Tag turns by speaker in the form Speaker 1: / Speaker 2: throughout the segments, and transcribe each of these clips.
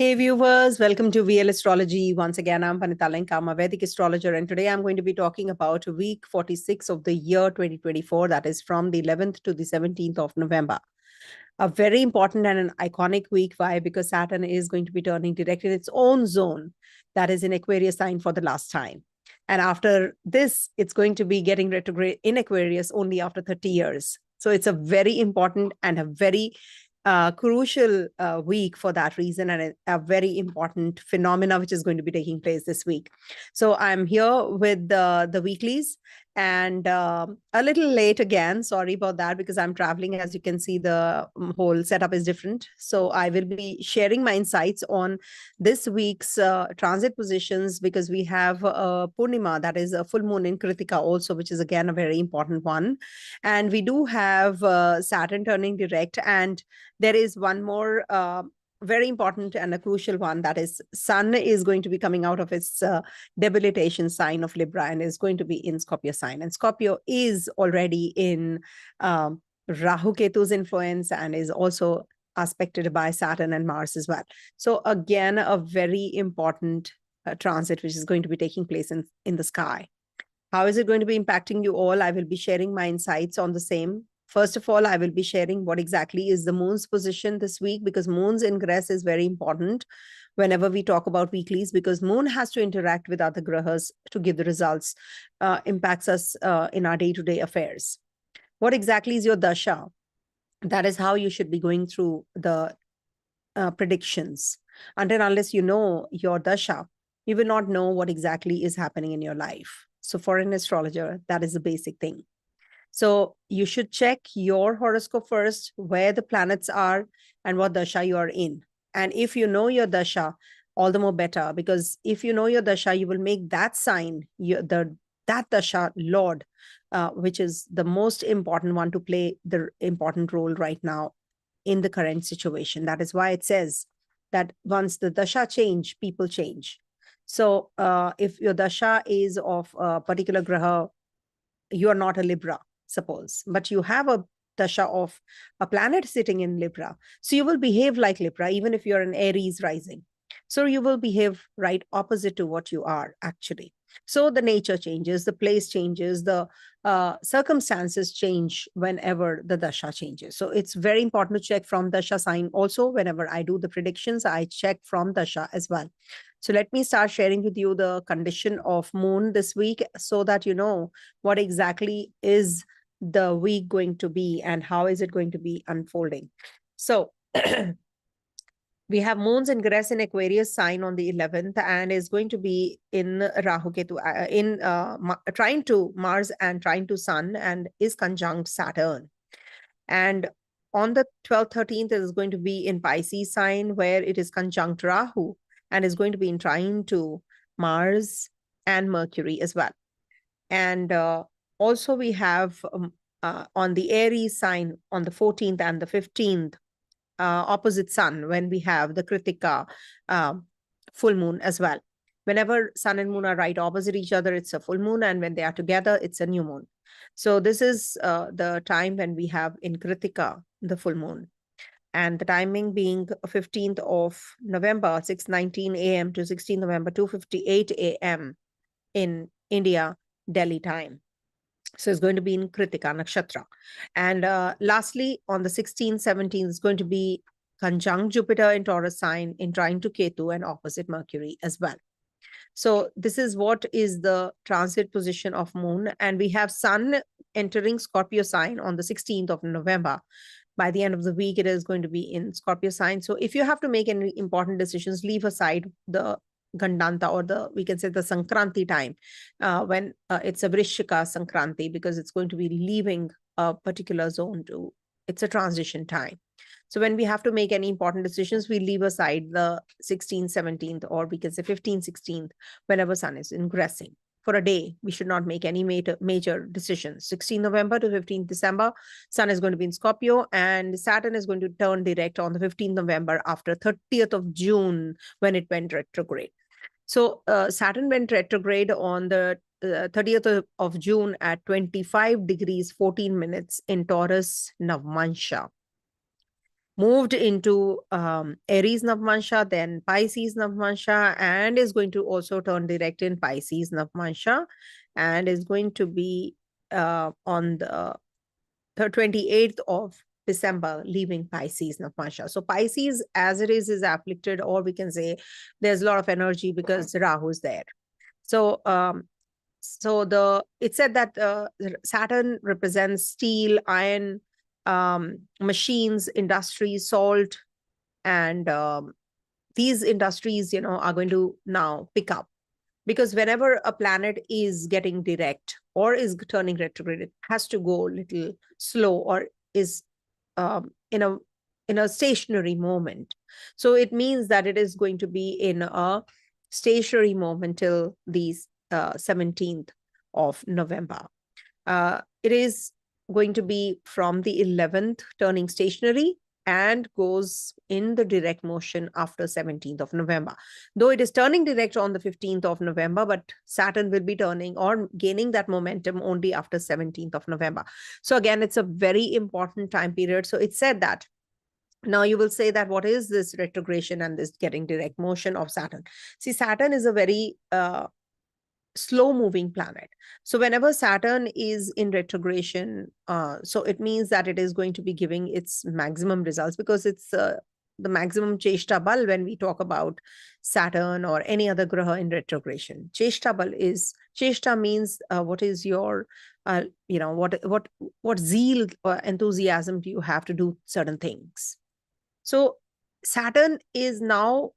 Speaker 1: Hey viewers, welcome to VL Astrology. Once again, I'm Panitalanka, I'm a Vedic astrologer, and today I'm going to be talking about week 46 of the year 2024, that is from the 11th to the 17th of November. A very important and an iconic week. Why? Because Saturn is going to be turning direct in its own zone, that is in Aquarius sign for the last time. And after this, it's going to be getting retrograde in Aquarius only after 30 years. So it's a very important and a very crucial week for that reason, and a very important phenomena which is going to be taking place this week. So I'm here with the weeklies, and a little late again. Sorry about that, because I'm traveling. As you can see, the whole setup is different. So I will be sharing my insights on this week's transit positions, because we have Purnima, that is a full moon in Kritika also, which is again a very important one. And we do have Saturn turning direct, and there is one more very important and a crucial one, that is Sun is going to be coming out of its debilitation sign of Libra and is going to be in Scorpio sign. And Scorpio is already in Rahu Ketu's influence and is also aspected by Saturn and Mars as well. So again, a very important transit which is going to be taking place in the sky. How is it going to be impacting you all? I will be sharing my insights on the same. First of all, I will be sharing what exactly is the moon's position this week, because moon's ingress is very important whenever we talk about weeklies, because moon has to interact with other grahas to give the results, impacts us in our day-to-day affairs. What exactly is your dasha? That is how you should be going through the predictions. Until unless you know your dasha, you will not know what exactly is happening in your life. So for an astrologer, that is the basic thing. So you should check your horoscope first, where the planets are and what dasha you are in. And if you know your dasha, all the more better, because if you know your dasha, you will make that sign, that dasha lord, which is the most important one to play the important role right now in the current situation. That is why it says that once the dasha change, people change. So if your dasha is of a particular graha, you are not a Libra, suppose, but you have a dasha of a planet sitting in Libra. So you will behave like Libra, even if you're an Aries rising. So you will behave right opposite to what you are actually. So the nature changes, the place changes, the circumstances change whenever the dasha changes. So it's very important to check from dasha sign. Also, whenever I do the predictions, I check from dasha as well. So let me start sharing with you the condition of moon this week, so that you know what exactly is the week going to be and how is it going to be unfolding. So we have moon's ingress in Aquarius sign on the 11th and is going to be in Rahu Ketu, trying to Mars and trying to Sun, and is conjunct Saturn. And on the 12th, 13th, it is going to be in Pisces sign, where it is conjunct Rahu and is going to be in trine to Mars and Mercury as well. And also we have on the Aries sign on the 14th and the 15th, opposite Sun, when we have the Kritika full moon as well. Whenever Sun and moon are right opposite each other, it's a full moon, and when they are together, it's a new moon. So this is the time when we have in Kritika the full moon, and the timing being 15th of November, 6:19 a.m. to 16th November, 2:58 a.m. in India, Delhi time. So it's going to be in Kritika Nakshatra. And lastly, on the 16th, 17th, is going to be conjunct Jupiter in Taurus sign, in trine to Ketu and opposite Mercury as well. So this is what is the transit position of moon. And we have Sun entering Scorpio sign on the 16th of November. By the end of the week, it is going to be in Scorpio sign. So if you have to make any important decisions, leave aside the Gandanta, or we can say the Sankranti time, when it's a Vrishika Sankranti, because it's going to be leaving a particular zone it's a transition time. So when we have to make any important decisions, we leave aside the 16th, 17th, or we can say 15th, 16th, whenever Sun is ingressing. For a day, we should not make any major decisions. 16th November to 15th December, Sun is going to be in Scorpio, and Saturn is going to turn direct on the 15th November after 30th of June, when it went retrograde. So Saturn went retrograde on the 30th of June at 25 degrees 14 minutes in Taurus Navmansha. moved into Aries Navmansha, then Pisces Navmansha, and is going to also turn direct in Pisces Navmansha, and is going to be on the 28th of December, leaving Pisces Navmansha. So Pisces, as it is afflicted, or we can say there's a lot of energy because Rahu is there. So it said that Saturn represents steel, iron, machines, industry, salt, and these industries, are going to now pick up, because whenever a planet is getting direct or is turning retrograde, it has to go a little slow, or is in a stationary moment. So it means that it is going to be in a stationary moment till the 17th of November. It is going to be from the 11th turning stationary and goes in the direct motion after 17th of November. Though it is turning direct on the 15th of November, but Saturn will be turning or gaining that momentum only after 17th of November. So again, it's a very important time period. So it said that now you will say that what is this retrogression and this getting direct motion of Saturn? See, Saturn is a very slow moving planet. So whenever Saturn is in retrogression, so it means that it is going to be giving its maximum results, because it's the maximum cheshta bal when we talk about Saturn or any other graha in retrogression. Cheshta bal is, cheshta means what is your what zeal or enthusiasm do you have to do certain things. So Saturn is now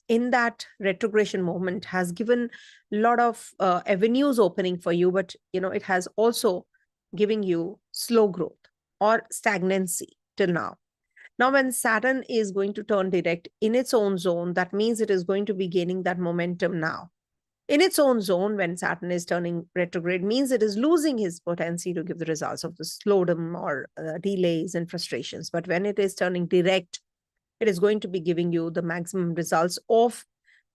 Speaker 1: in that retrogression moment has given a lot of avenues opening for you, but it has also giving you slow growth or stagnancy till now. Now, when Saturn is going to turn direct in its own zone, that means it is going to be gaining that momentum now. In its own zone, when Saturn is turning retrograde, means it is losing his potency to give the results of the slowdown or delays and frustrations. But when it is turning direct, it is going to be giving you the maximum results of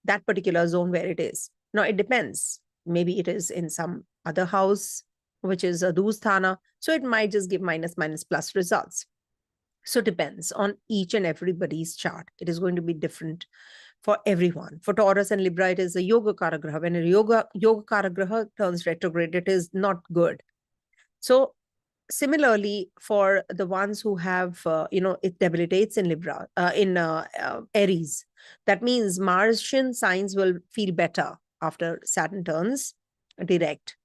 Speaker 1: that particular zone where it is. Now, it depends. Maybe it is in some other house, which is a Dusthana. So it might just give minus, minus, plus results. So it depends on each and everybody's chart. It is going to be different for everyone. For Taurus and Libra, it is a Yoga Karagraha. When a Yoga Karagraha turns retrograde, it is not good. So similarly, for the ones who have, it debilitates in Libra, in Aries, that means Martian signs will feel better after Saturn turns direct,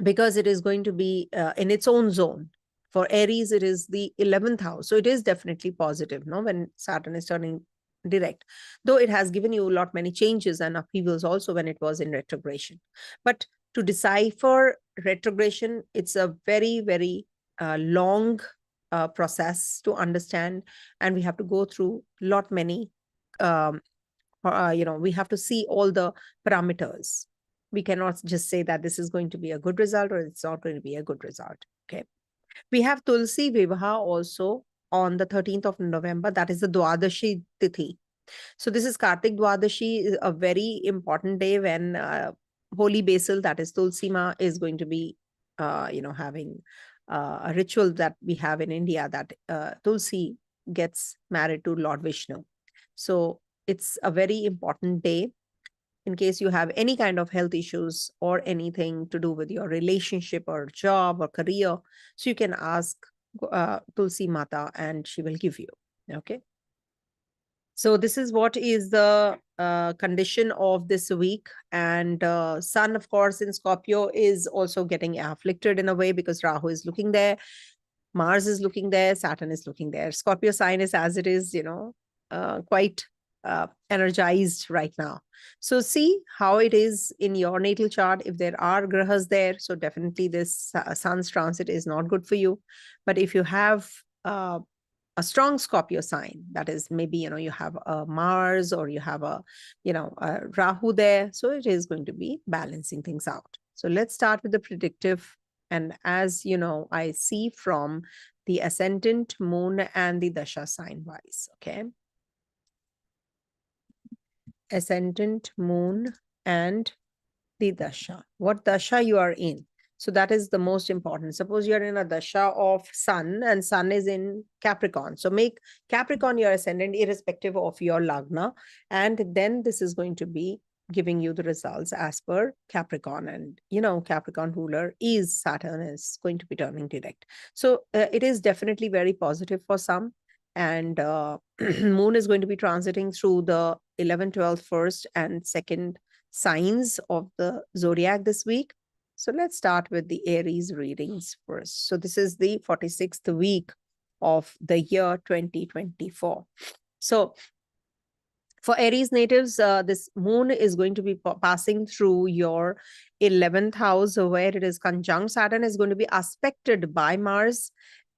Speaker 1: because it is going to be in its own zone. For Aries, it is the 11th house. So it is definitely positive, no, when Saturn is turning direct, though it has given you a lot many changes and upheavals also when it was in retrogression. But to decipher retrogression, it's a very, very long process to understand, and we have to go through lot many we have to see all the parameters. We cannot just say that this is going to be a good result or it's not going to be a good result. Okay, we have Tulsi Vivaha also on the 13th of November. That is the Dwadashi Tithi. So this is Kartik Dwadashi, a very important day when Holy Basil, that is Tulsi Ma, is going to be, having a ritual that we have in India, that Tulsi gets married to Lord Vishnu. So it's a very important day in case you have any kind of health issues or anything to do with your relationship or job or career. So you can ask Tulsi Mata and she will give you. Okay. So this is what is the condition of this week. And Sun, of course, in Scorpio is also getting afflicted in a way because Rahu is looking there. Mars is looking there. Saturn is looking there. Scorpio sign is as it is, quite energized right now. So see how it is in your natal chart. If there are grahas there, so definitely this Sun's transit is not good for you. But if you have a strong Scorpio sign, that is maybe, you have a Mars or you have a Rahu there. So it is going to be balancing things out. So let's start with the predictive. And as you know, I see from the ascendant, moon, and the dasha sign wise. Okay. Ascendant, moon, and the dasha. What dasha you are in. So that is the most important. Suppose you're in a dasha of sun and sun is in Capricorn. So make Capricorn your ascendant irrespective of your lagna. And then this is going to be giving you the results as per Capricorn. And, you know, Capricorn ruler is Saturn, is going to be turning direct. So it is definitely very positive for some. And moon is going to be transiting through the 11, 12, first and second signs of the zodiac this week. So let's start with the Aries readings first. So this is the 46th week of the year 2024. So for Aries natives, this moon is going to be passing through your 11th house, where it is conjunct Saturn, is going to be aspected by Mars.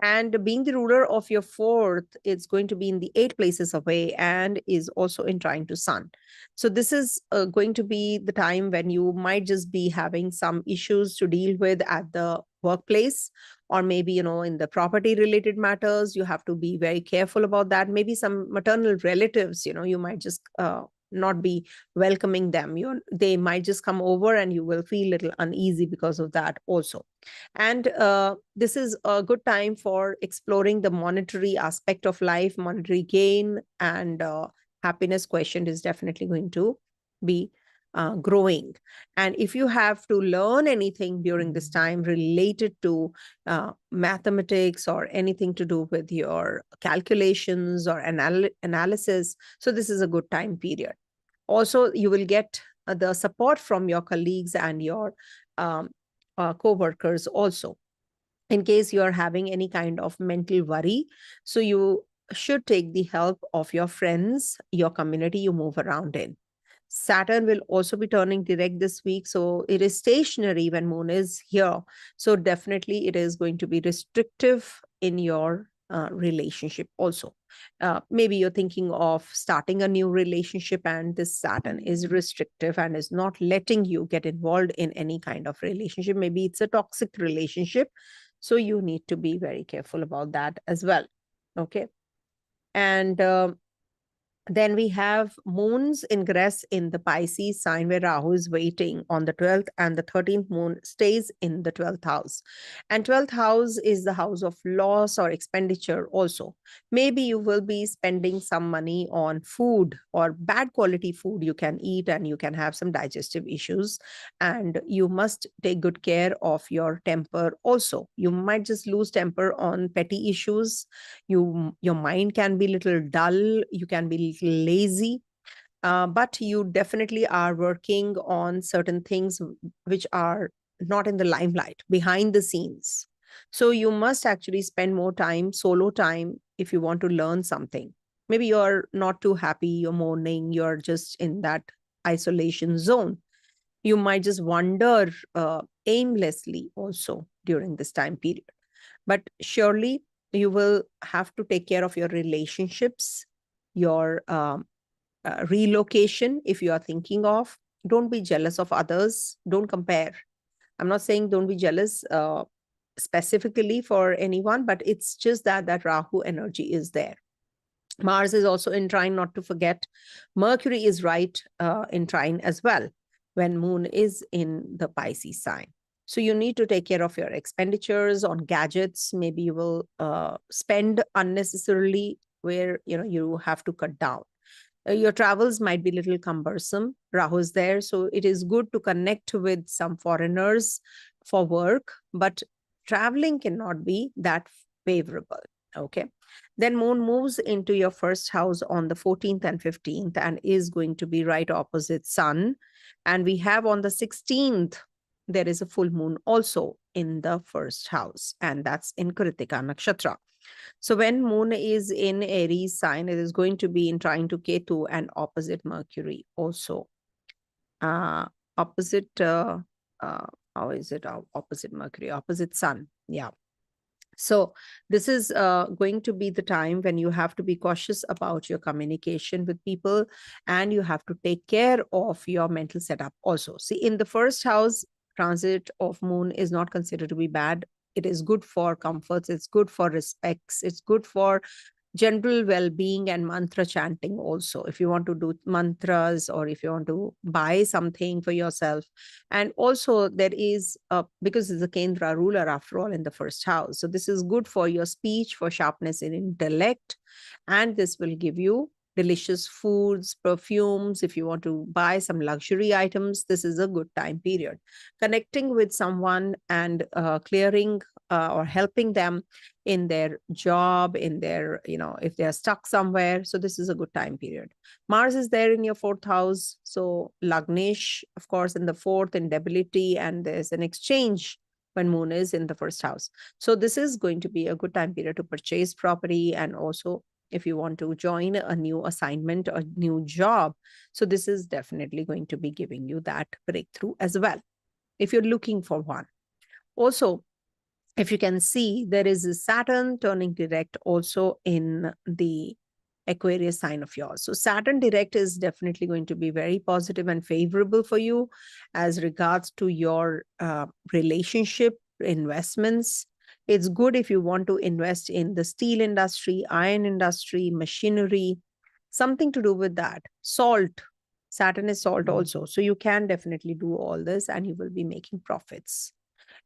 Speaker 1: And being the ruler of your fourth, it's going to be in the 8 places away and is also in trine to Sun. So this is going to be the time when you might just be having some issues to deal with at the workplace, or maybe, you know, in the property related matters. You have to be very careful about that. Maybe some maternal relatives, you know, you might just not be welcoming them. They might just come over and you will feel a little uneasy because of that also. And this is a good time for exploring the monetary aspect of life. Monetary gain and happiness quotient is definitely going to be growing. And if you have to learn anything during this time related to mathematics or anything to do with your calculations or analysis, so this is a good time period. Also, you will get the support from your colleagues and your co-workers also, in case you are having any kind of mental worry. So you should take the help of your friends, your community you move around in. Saturn will also be turning direct this week. So it is stationary when moon is here. So definitely it is going to be restrictive in your relationship also. Maybe you're thinking of starting a new relationship and this Saturn is restrictive and is not letting you get involved in any kind of relationship. Maybe it's a toxic relationship. So you need to be very careful about that as well. Okay. And then we have moons ingress in the Pisces sign, where Rahu is waiting on the 12th, and the 13th moon stays in the 12th house. And 12th house is the house of loss or expenditure also. Maybe you will be spending some money on food or bad quality food you can eat, and you can have some digestive issues. And you must take good care of your temper also. You might just lose temper on petty issues. Your mind can be a little dull. You can be lazy, but you definitely are working on certain things which are not in the limelight, behind the scenes. So you must actually spend more time, solo time, if you want to learn something. Maybe you're not too happy, you're mourning, you're just in that isolation zone. You might just wander aimlessly also during this time period. But surely you will have to take care of your relationships, your relocation, if you are thinking of. Don't be jealous of others. Don't compare. I'm not saying don't be jealous specifically for anyone, but it's just that Rahu energy is there. Mars is also in trine, not to forget. Mercury is right in trine as well when moon is in the Pisces sign. So you need to take care of your expenditures on gadgets. Maybe you will spend unnecessarily where you have to cut down. Your travels might be a little cumbersome. Rahu is there. So it is good to connect with some foreigners for work, but traveling cannot be that favorable. Okay. Then moon moves into your first house on the 14th and 15th and is going to be right opposite sun. And we have on the 16th, there is a full moon also in the first house, and that's in Kritika Nakshatra. So when moon is in Aries sign, it is going to be in trine to Ketu and opposite Mercury also. Opposite, how is it? Opposite Mercury, opposite sun. Yeah. So this is going to be the time when you have to be cautious about your communication with people, and you have to take care of your mental setup also. See, in the first house, transit of moon is not considered to be bad. It is good for comforts. It's good for respects. It's good for general well-being and mantra chanting also, if you want to do mantras or if you want to buy something for yourself. And also there is, because it's a Kendra ruler after all in the first house, so this is good for your speech, for sharpness in intellect, and this will give you delicious foods, perfumes. If you want to buy some luxury items, this is a good time period. Connecting with someone and clearing or helping them in their job, in their, if they are stuck somewhere. So this is a good time period. Mars is there in your fourth house. So Lagnesh, of course, in the fourth, in debility, and there's an exchange when moon is in the first house. So this is going to be a good time period to purchase property, and also if you want to join a new assignment or new job. So this is definitely going to be giving you that breakthrough as well, if you're looking for one. Also, if you can see, there is a Saturn turning direct also in the Aquarius sign of yours. So Saturn direct is definitely going to be very positive and favorable for you as regards to your relationship, investments. It's good if you want to invest in the steel industry, iron industry, machinery, something to do with that. Salt. Saturn is salt also. So you can definitely do all this and you will be making profits.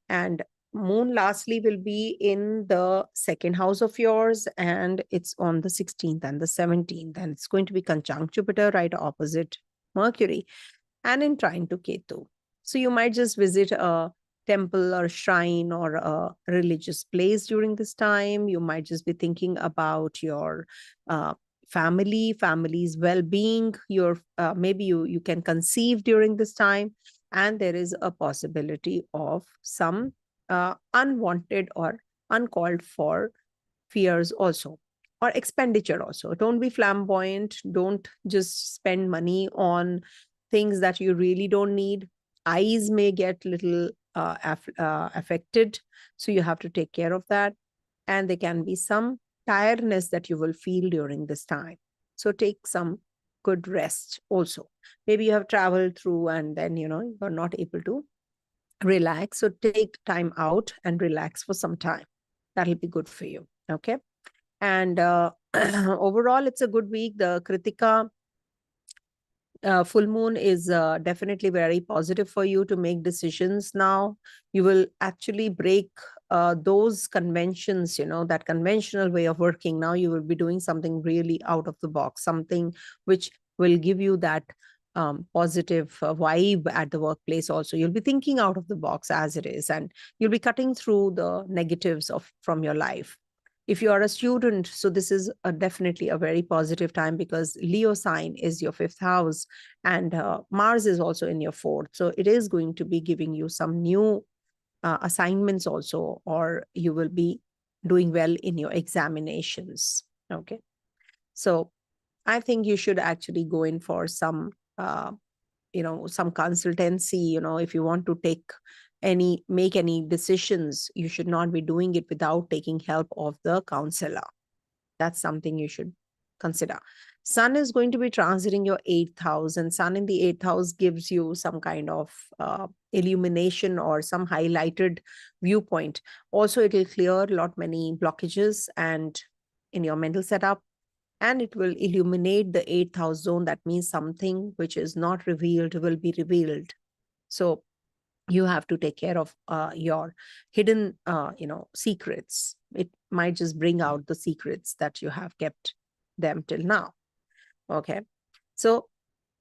Speaker 1: And moon lastly will be in the second house of yours, and it's on the 16th and the 17th, and it's going to be conjunct Jupiter right opposite Mercury and in trine to Ketu. So you might just visit a temple or shrine or a religious place during this time. You might just be thinking about your family's well-being. Your maybe you can conceive during this time, and there is a possibility of some unwanted or uncalled for fears also, or expenditure also. Don't be flamboyant. Don't just spend money on things that you really don't need. Eyes may get little affected, so you have to take care of that. And there can be some tiredness that you will feel during this time. So take some good rest also. Maybe you have traveled through and then, you're not able to relax. So take time out and relax for some time. That'll be good for you. Okay. And overall, it's a good week. The Kritika full moon is definitely very positive for you to make decisions now. You will actually break those conventions, that conventional way of working. Now you will be doing something really out of the box, something which will give you that positive vibe at the workplace also. You'll be thinking out of the box as it is, and you'll be cutting through the negatives from your life. If you are a student, so this is definitely a very positive time, because Leo sign is your fifth house, and Mars is also in your fourth. So it is going to be giving you some new assignments also, or you will be doing well in your examinations. Okay. So I think you should actually go in for some, some consultancy. If you want to make any decisions, you should not be doing it without taking help of the counselor. That's something you should consider. Sun is going to be transiting your 8th house, and Sun in the 8th house gives you some kind of illumination or some highlighted viewpoint. Also, it will clear many blockages and in your mental setup, and it will illuminate the 8th house zone. That means something which is not revealed will be revealed. So you have to take care of your hidden, secrets. It might just bring out the secrets that you have kept them till now. Okay. So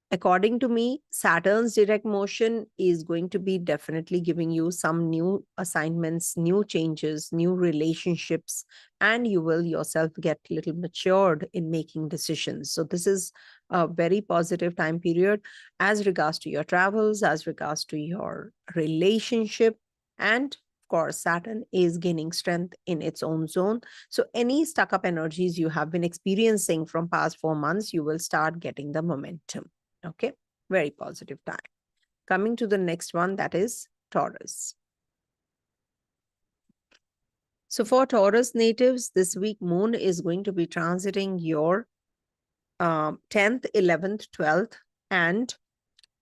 Speaker 1: according to me, Saturn's direct motion is going to be definitely giving you some new assignments, new changes, new relationships, and you will yourself get a little matured in making decisions. So this is a very positive time period as regards to your travels, as regards to your relationship. And of course, Saturn is gaining strength in its own zone. So any stuck up energies you have been experiencing from past 4 months, you will start getting the momentum. Okay, very positive time. Coming to the next one, that is Taurus. So for Taurus natives, this week moon is going to be transiting your 10th, 11th, 12th, and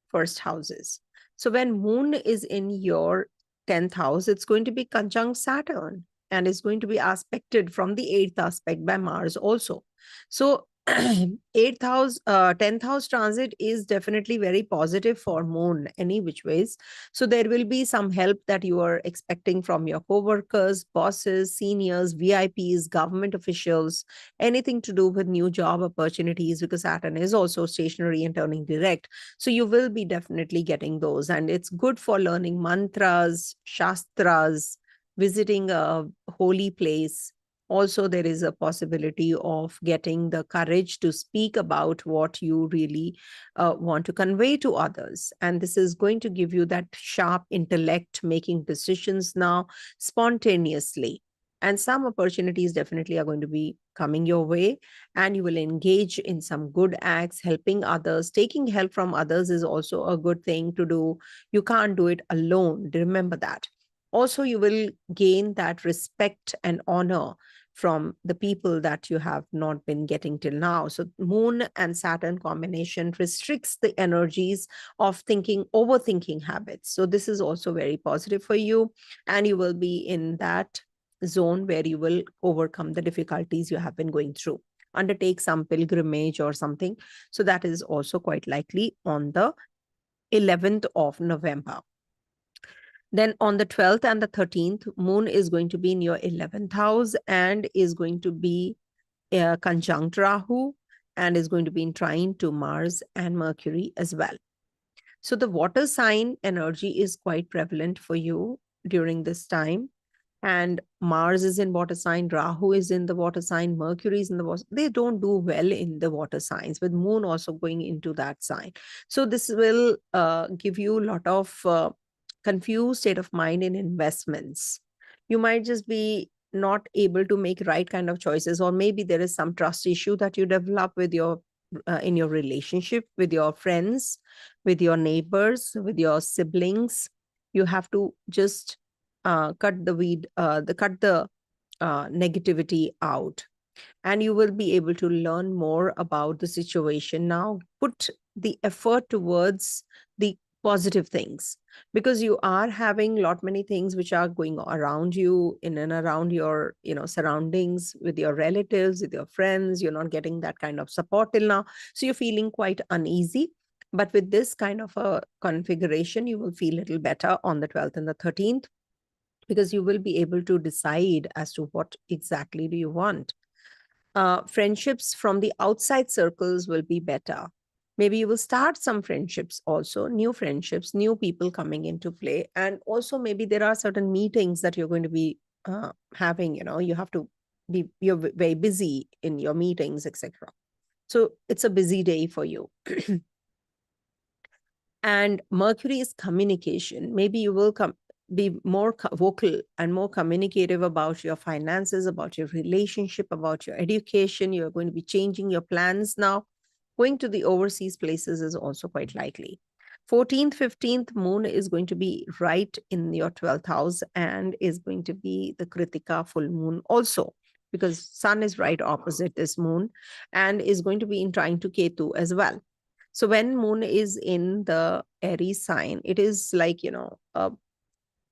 Speaker 1: first houses. So when moon is in your 10th house, it's going to be conjunct Saturn. and is going to be aspected from the 8th aspect by Mars also. So 8th house, 10th house transit is definitely very positive for Moon any which ways. So there will be some help that you are expecting from your co-workers, bosses, seniors, VIPs, government officials, anything to do with new job opportunities, because Saturn is also stationary and turning direct. So you will be definitely getting those. And it's good for learning mantras, shastras, visiting a holy place. Also, there is a possibility of getting the courage to speak about what you really want to convey to others. And this is going to give you that sharp intellect, making decisions now spontaneously. And some opportunities definitely are going to be coming your way, and you will engage in some good acts, helping others. Taking help from others is also a good thing to do. You can't do it alone. Remember that. Also, you will gain that respect and honor from the people that you have not been getting till now. So Moon and Saturn combination restricts the energies of overthinking habits. So this is also very positive for you, and you will be in that zone where you will overcome the difficulties you have been going through. Undertake some pilgrimage or something. So that is also quite likely on the 11th of November. Then on the 12th and the 13th, Moon is going to be in your 11th house and is going to be conjunct Rahu, and is going to be in trine to Mars and Mercury as well. So the water sign energy is quite prevalent for you during this time. And Mars is in water sign, Rahu is in the water sign, Mercury is in the water. They don't do well in the water signs, with Moon also going into that sign. So this will give you a lot of confused state of mind in investments. You might just be not able to make right kind of choices, or maybe there is some trust issue that you develop with your in your relationship with your friends, with your neighbors, with your siblings. You have to just cut the negativity out, and you will be able to learn more about the situation now. Put the effort towards the positive things, because you are having lot many things which are going around you, in and around your surroundings, with your relatives, with your friends. You're not getting that kind of support till now, so you're feeling quite uneasy. But with this kind of a configuration, you will feel a little better on the 12th and the 13th, because you will be able to decide as to what exactly do you want. Friendships from the outside circles will be better. Maybe you will start some friendships also, new friendships, new people coming into play. And also maybe there are certain meetings that you're going to be having, you have to you're very busy in your meetings, etc. So it's a busy day for you. And Mercury is communication. Maybe you will be more vocal and more communicative about your finances, about your relationship, about your education. You're going to be changing your plans now. Going to the overseas places is also quite likely. 14th, 15th, Moon is going to be right in your 12th house, and is going to be the Kritika full moon also, because Sun is right opposite this Moon, and is going to be in trine to Ketu as well. So when Moon is in the Aries sign, it is like, a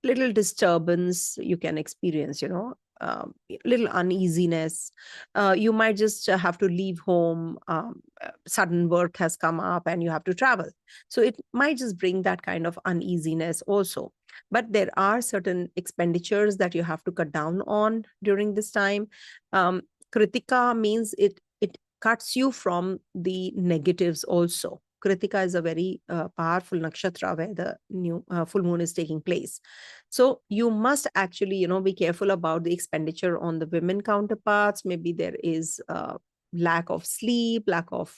Speaker 1: little disturbance you can experience, little uneasiness. You might just have to leave home. Sudden work has come up and you have to travel. So it might just bring that kind of uneasiness also. But there are certain expenditures that you have to cut down on during this time. Kritika means it cuts you from the negatives also. Kritika is a very powerful nakshatra where the new full moon is taking place. So you must actually, be careful about the expenditure on the women counterparts. Maybe there is lack of sleep, lack of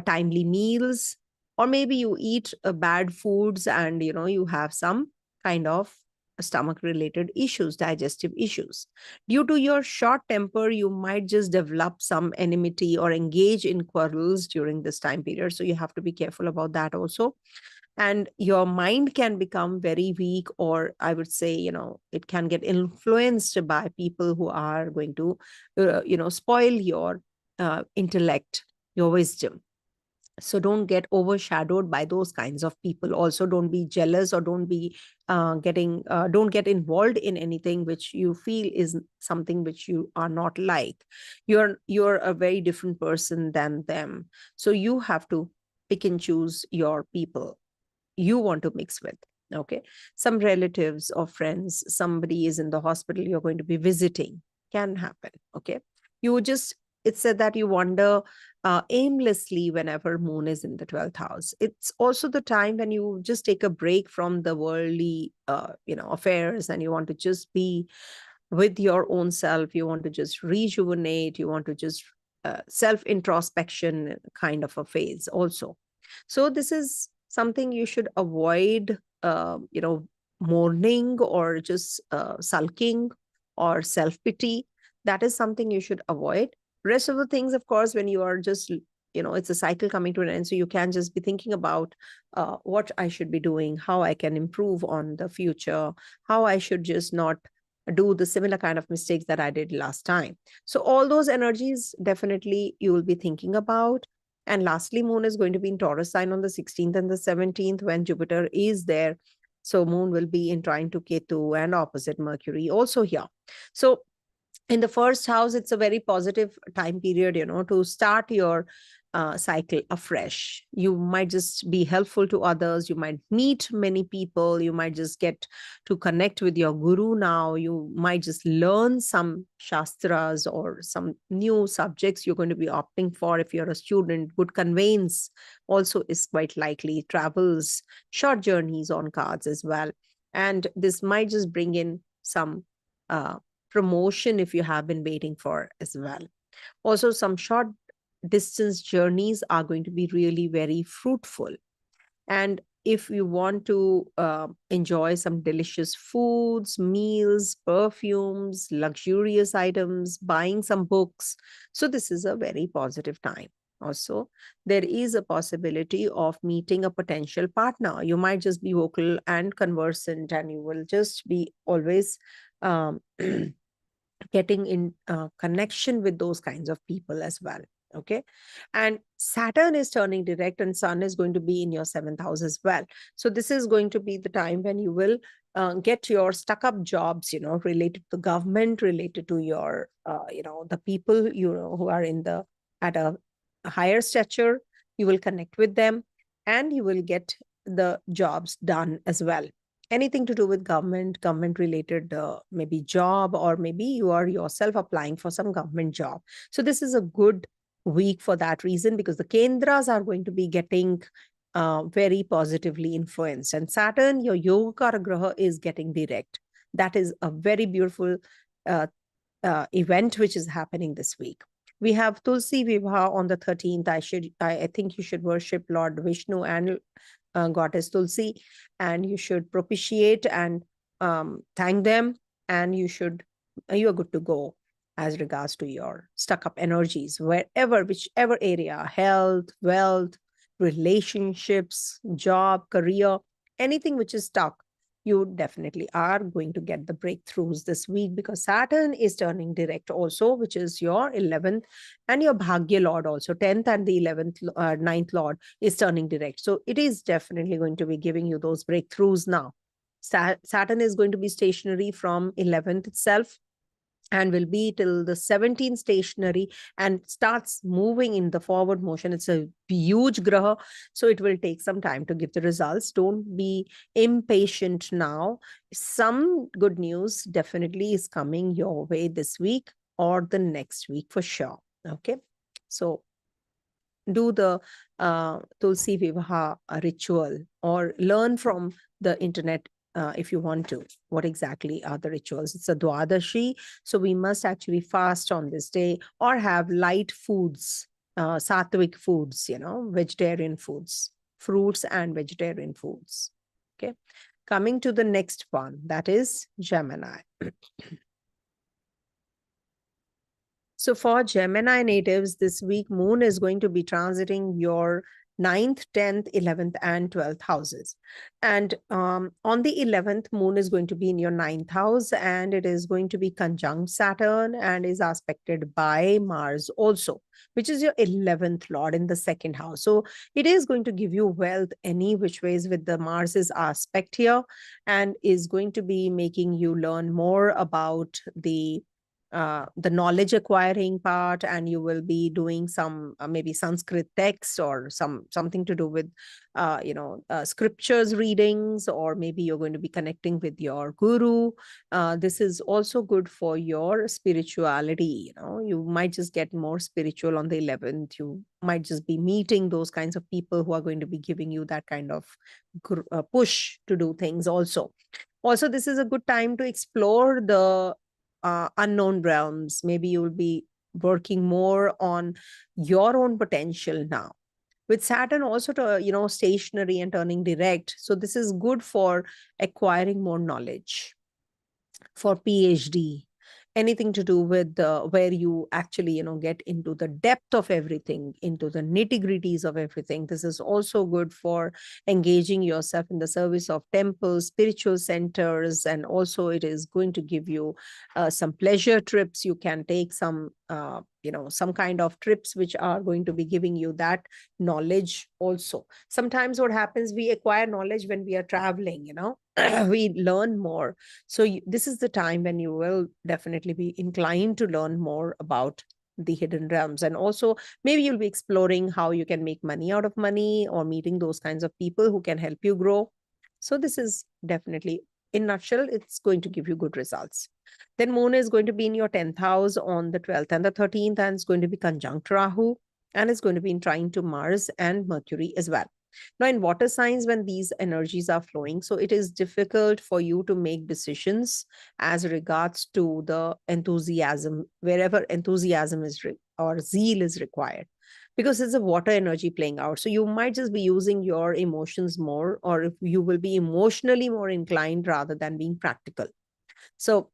Speaker 1: timely meals, or maybe you eat bad foods and, you have some kind of stomach related issues, digestive issues. Due to your short temper, you might just develop some enmity or engage in quarrels during this time period. So you have to be careful about that also. And your mind can become very weak, or I would say, it can get influenced by people who are going to, spoil your intellect, your wisdom. So don't get overshadowed by those kinds of people. Also, don't be jealous, or don't be don't get involved in anything which you feel is something which you are not like. You're a very different person than them. So you have to pick and choose your people you want to mix with. Okay. Some relatives or friends, somebody is in the hospital, you're going to be visiting, can happen. Okay. You just, it's said that you wander aimlessly whenever moon is in the 12th house. It's also the time when you just take a break from the worldly affairs, and you want to just be with your own self. You want to just rejuvenate, you want to just self introspection kind of a phase also. So this is something you should avoid, mourning or just sulking or self pity. That is something you should avoid. Rest of the things, of course, when you are just, it's a cycle coming to an end. So you can just be thinking about what I should be doing, how I can improve on the future, how I should just not do the similar kind of mistakes that I did last time. So all those energies definitely you will be thinking about. And lastly, moon is going to be in Taurus sign on the 16th and the 17th when Jupiter is there. So moon will be in trine to Ketu and opposite Mercury also here. So in the first house, it's a very positive time period, to start your cycle afresh. You might just be helpful to others. You might meet many people. You might just get to connect with your guru now. You might just learn some shastras or some new subjects you're going to be opting for. If you're a student, good conveyance also is quite likely. Travels, short journeys on cards as well. And this might just bring in some promotion if you have been waiting for as well. Also, some short distance journeys are going to be really very fruitful. And if you want to enjoy some delicious foods, meals, perfumes, luxurious items, buying some books, so this is a very positive time. Also, there is a possibility of meeting a potential partner. You might just be vocal and conversant, and you will just be always getting in connection with those kinds of people as well. Okay. And Saturn is turning direct, and Sun is going to be in your 7th house as well. So this is going to be the time when you will get your stuck up jobs, related to government, related to your, the people, who are at a higher stature. You will connect with them, and you will get the jobs done as well. Anything to do with government related, maybe job, or maybe you are yourself applying for some government job. So this is a good week for that reason, because the kendras are going to be getting very positively influenced. And Saturn, your yoga graha, is getting direct. That is a very beautiful event which is happening this week. We have Tulsi Vibha on the 13th. I think you should worship Lord Vishnu and goddess Tulsi, and you should propitiate and thank them, and you are good to go as regards to your stuck up energies, whichever area, health, wealth, relationships, job, career, anything which is stuck, you definitely are going to get the breakthroughs this week, because Saturn is turning direct also, which is your 11th and your Bhagya Lord also. 10th and the 11th, 9th Lord is turning direct. So it is definitely going to be giving you those breakthroughs now. Saturn is going to be stationary from 11th itself, and will be till the 17th stationary, and starts moving in the forward motion. It's a huge graha, so it will take some time to give the results. Don't be impatient now. Some good news definitely is coming your way this week or the next week for sure. Okay, so do the Tulsi Vivaha ritual, or learn from the internet if you want to. What exactly are the rituals? It's a Dwadashi, so we must actually fast on this day, or have light foods, sattvic foods, vegetarian foods, fruits and vegetarian foods. Okay, coming to the next one, that is Gemini. So for Gemini natives, this week, moon is going to be transiting your 9th, 10th, 11th, and 12th houses. And on the 11th, moon is going to be in your 9th house, and it is going to be conjunct Saturn and is aspected by Mars also, which is your 11th lord in the 2nd house. So it is going to give you wealth any which ways with the Mars's aspect here, and is going to be making you learn more about the knowledge acquiring part, and you will be doing some maybe Sanskrit texts or something to do with scriptures readings, or maybe you're going to be connecting with your guru. This is also good for your spirituality. You might just get more spiritual on the 11th. You might just be meeting those kinds of people who are going to be giving you that kind of push to do things also. Also, this is a good time to explore the unknown realms. Maybe you'll be working more on your own potential now. With Saturn also to, stationary and turning direct. So this is good for acquiring more knowledge, for PhD, anything to do with where you actually, get into the depth of everything, into the nitty-gritties of everything. This is also good for engaging yourself in the service of temples, spiritual centers, and also it is going to give you some pleasure trips. You can take some some kind of trips which are going to be giving you that knowledge also. Sometimes what happens, we acquire knowledge when we are traveling, we learn more. So this is the time when you will definitely be inclined to learn more about the hidden realms. And also maybe you'll be exploring how you can make money out of money, or meeting those kinds of people who can help you grow. So this is definitely, in a nutshell, it's going to give you good results. Then moon is going to be in your 10th house on the 12th and the 13th, and it's going to be conjunct Rahu, and it's going to be in trine to Mars and Mercury as well. Now, in water signs, when these energies are flowing, so it is difficult for you to make decisions as regards to the enthusiasm, wherever enthusiasm is or zeal is required, because it's a water energy playing out. So you might just be using your emotions more, or if you will be emotionally more inclined rather than being practical. So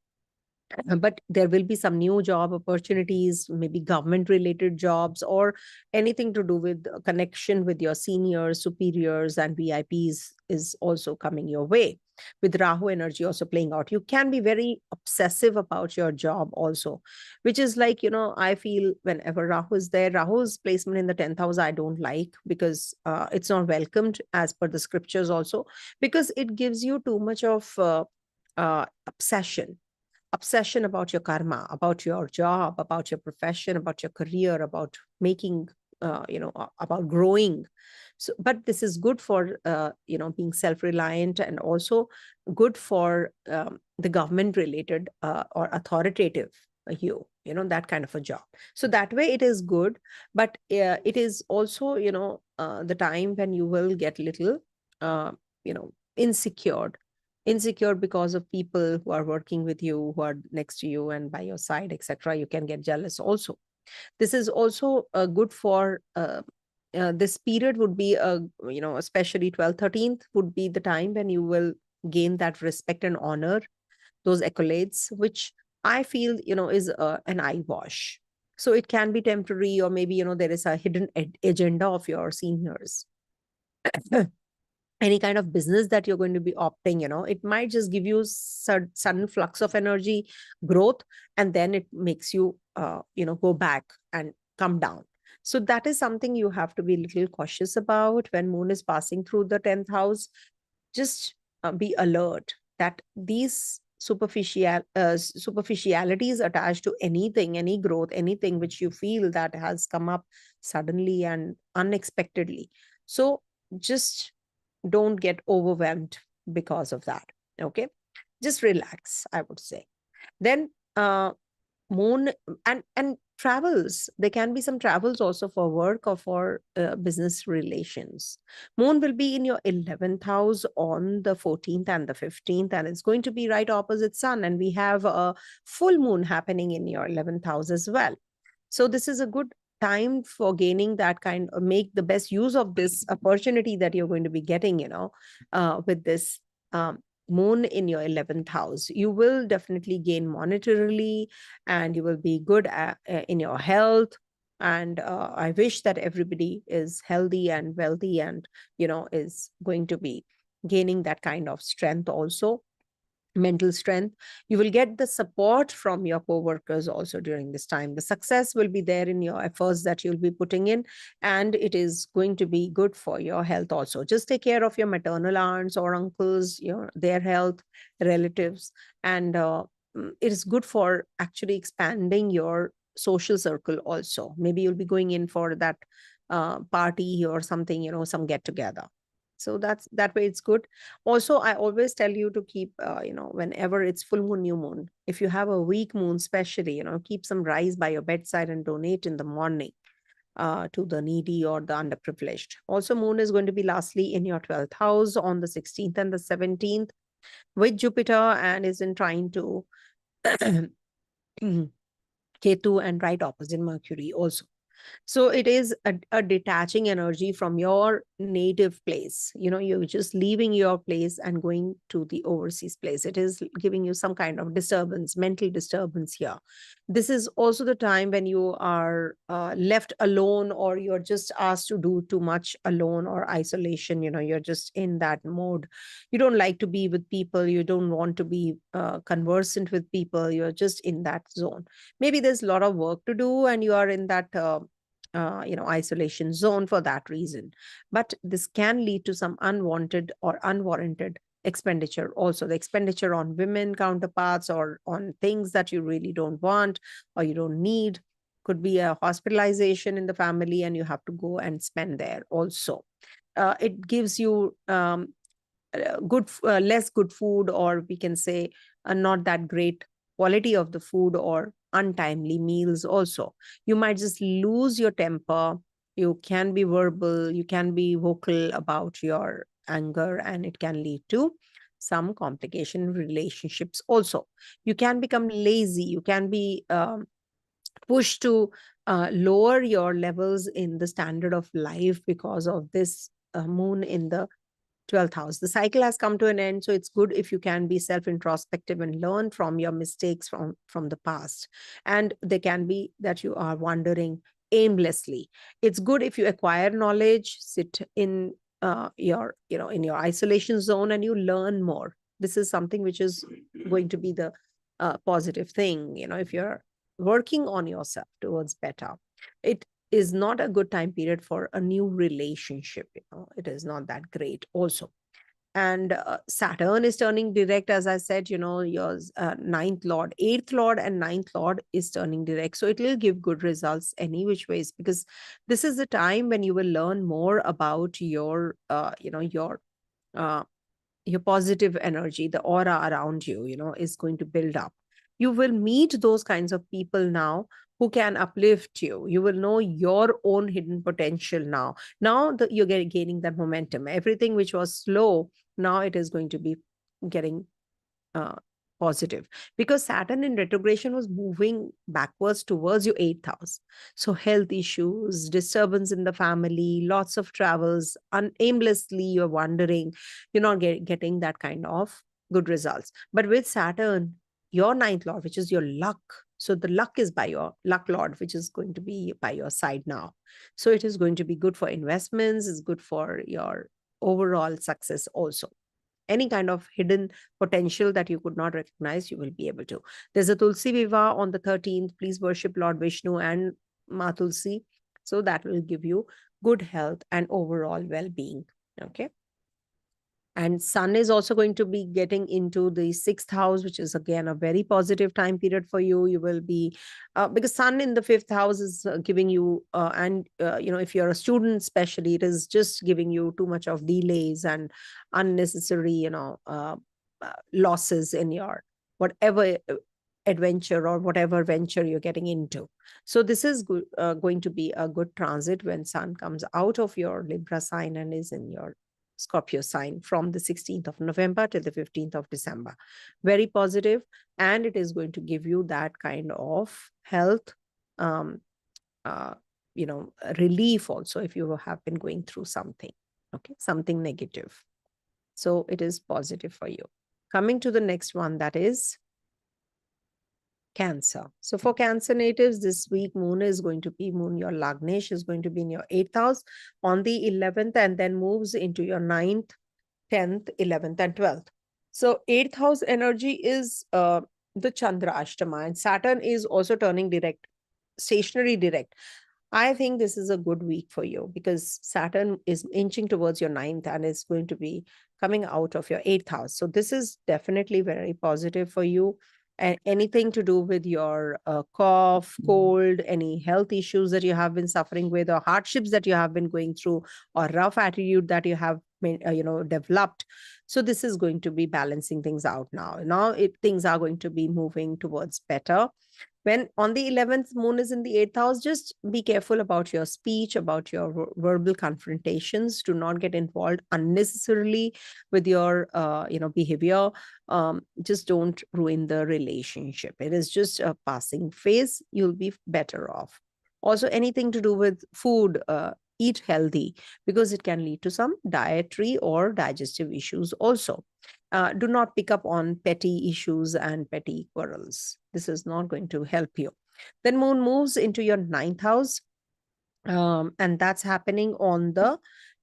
Speaker 1: but there will be some new job opportunities, maybe government related jobs, or anything to do with connection with your seniors, superiors, and VIPs is also coming your way. With Rahu energy also playing out, you can be very obsessive about your job also, which is like, I feel whenever Rahu is there, Rahu's placement in the 10th house, I don't like, because it's not welcomed as per the scriptures also, because it gives you too much of obsession about your karma, about your job, about your profession, about your career, about making, about growing. So, but this is good for, being self-reliant, and also good for the government related or authoritative that kind of a job. So that way it is good, but it is also, the time when you will get little, insecure because of people who are working with you, who are next to you and by your side, etc. You can get jealous also. This is also good for this period would be especially 12th, 13th would be the time when you will gain that respect and honor, those accolades, which I feel is an eye wash. So it can be temporary, or maybe there is a hidden agenda of your seniors. Any kind of business that you're going to be opting, it might just give you sudden flux of energy, growth, and then it makes you, go back and come down. So that is something you have to be a little cautious about when moon is passing through the 10th house. Just be alert that these superficialities attached to anything, any growth, anything which you feel that has come up suddenly and unexpectedly. So just don't get overwhelmed because of that. Okay, just relax, I would say. Then moon and travels, there can be some travels also for work or for business relations. Moon will be in your 11th house on the 14th and the 15th, and it's going to be right opposite sun, and we have a full moon happening in your 11th house as well. So this is a good time for gaining that kind of, make the best use of this opportunity that you're going to be getting, with this moon in your 11th house. You will definitely gain monetarily, and you will be good in your health. And I wish that everybody is healthy and wealthy and, is going to be gaining that kind of strength also, mental strength. You will get the support from your co-workers also during this time. The success will be there in your efforts that you'll be putting in, and it is going to be good for your health also. Just take care of your maternal aunts or uncles, their health, relatives. And it is good for actually expanding your social circle also. Maybe you'll be going in for that party or something, some get together. So that way it's good. Also, I always tell you to keep, whenever it's full moon, new moon, if you have a weak moon, especially, keep some rice by your bedside and donate in the morning to the needy or the underprivileged. Also, moon is going to be lastly in your 12th house on the 16th and the 17th with Jupiter, and is in trine to Ketu and right opposite Mercury also. So it is a detaching energy from your native place. You're just leaving your place and going to the overseas place. It is giving you some kind of disturbance, mental disturbance here. This is also the time when you are left alone, or you're just asked to do too much alone or isolation. You're just in that mode. You don't like to be with people. You don't want to be conversant with people. You're just in that zone. Maybe there's a lot of work to do and you are in that isolation zone for that reason. But this can lead to some unwanted or unwarranted expenditure also. The expenditure on women counterparts or on things that you really don't want or you don't need. Could be a hospitalization in the family and you have to go and spend there also. It gives you less good food, or we can say not that great quality of the food, or untimely meals also. You might just lose your temper. You can be verbal, you can be vocal about your anger, and it can lead to some complication in relationships also. You can become lazy, you can be pushed to lower your levels in the standard of life because of this moon in the 12th house. The cycle has come to an end, so it's good if you can be self-introspective and learn from your mistakes from the past. And they can be that you are wandering aimlessly. It's good if you acquire knowledge, sit in in your isolation zone and you learn more. This is something which is going to be the positive thing. If you're working on yourself towards better, it is not a good time period for a new relationship. It is not that great also. And Saturn is turning direct, as I said. Your ninth lord, eighth lord and ninth lord is turning direct, so it will give good results any which ways, because this is the time when you will learn more about your your positive energy. The aura around you, is going to build up. You will meet those kinds of people now who can uplift you. You will know your own hidden potential now. Now that you're gaining that momentum, everything which was slow, now it is going to be getting uh, positive, because Saturn in retrogression was moving backwards towards your eighth house. So health issues, disturbance in the family, lots of travels, aimlessly you're wandering, you're not getting that kind of good results. But with Saturn, your ninth lord, which is your luck, so the luck is by your luck lord, which is going to be by your side now. So it is going to be good for investments, it's good for your overall success also. Any kind of hidden potential that you could not recognize, you will be able to. There's a Tulsi Viva on the 13th. Please worship Lord Vishnu and Ma Tulsi. So that will give you good health and overall well-being. Okay. And Sun is also going to be getting into the 6th house, which is again a very positive time period for you. You will be, because Sun in the 5th house is giving you, if you're a student especially, it is just giving you too much of delays and unnecessary, losses in your whatever adventure or whatever venture you're getting into. So this is going to be a good transit when Sun comes out of your Libra sign and is in your Scorpio sign from the 16th of November till the 15th of December. Very positive, and it is going to give you that kind of health, relief also if you have been going through something, okay, something negative. So it is positive for you. Coming to the next one, that is Cancer. So for Cancer natives, this week moon is going to be your Lagnesh is going to be in your 8th house on the 11th and then moves into your 9th, 10th, 11th and 12th. So 8th house energy is the Chandra Ashtama, and Saturn is also turning direct, stationary direct. I think this is a good week for you because Saturn is inching towards your 9th and is going to be coming out of your 8th house. So this is definitely very positive for you. And anything to do with your cough, cold, any health issues that you have been suffering with, or hardships that you have been going through, or rough attitude that you have been, developed. So this is going to be balancing things out now. Now things are going to be moving towards better. When on the 11th, moon is in the 8th house, just be careful about your speech, about your verbal confrontations. Do not get involved unnecessarily with your, behavior. Just don't ruin the relationship. It is just a passing phase. You'll be better off. Also, anything to do with food, eat healthy because it can lead to some dietary or digestive issues also. Do not pick up on petty issues and petty quarrels. This is not going to help you. Then moon moves into your 9th house. And that's happening on the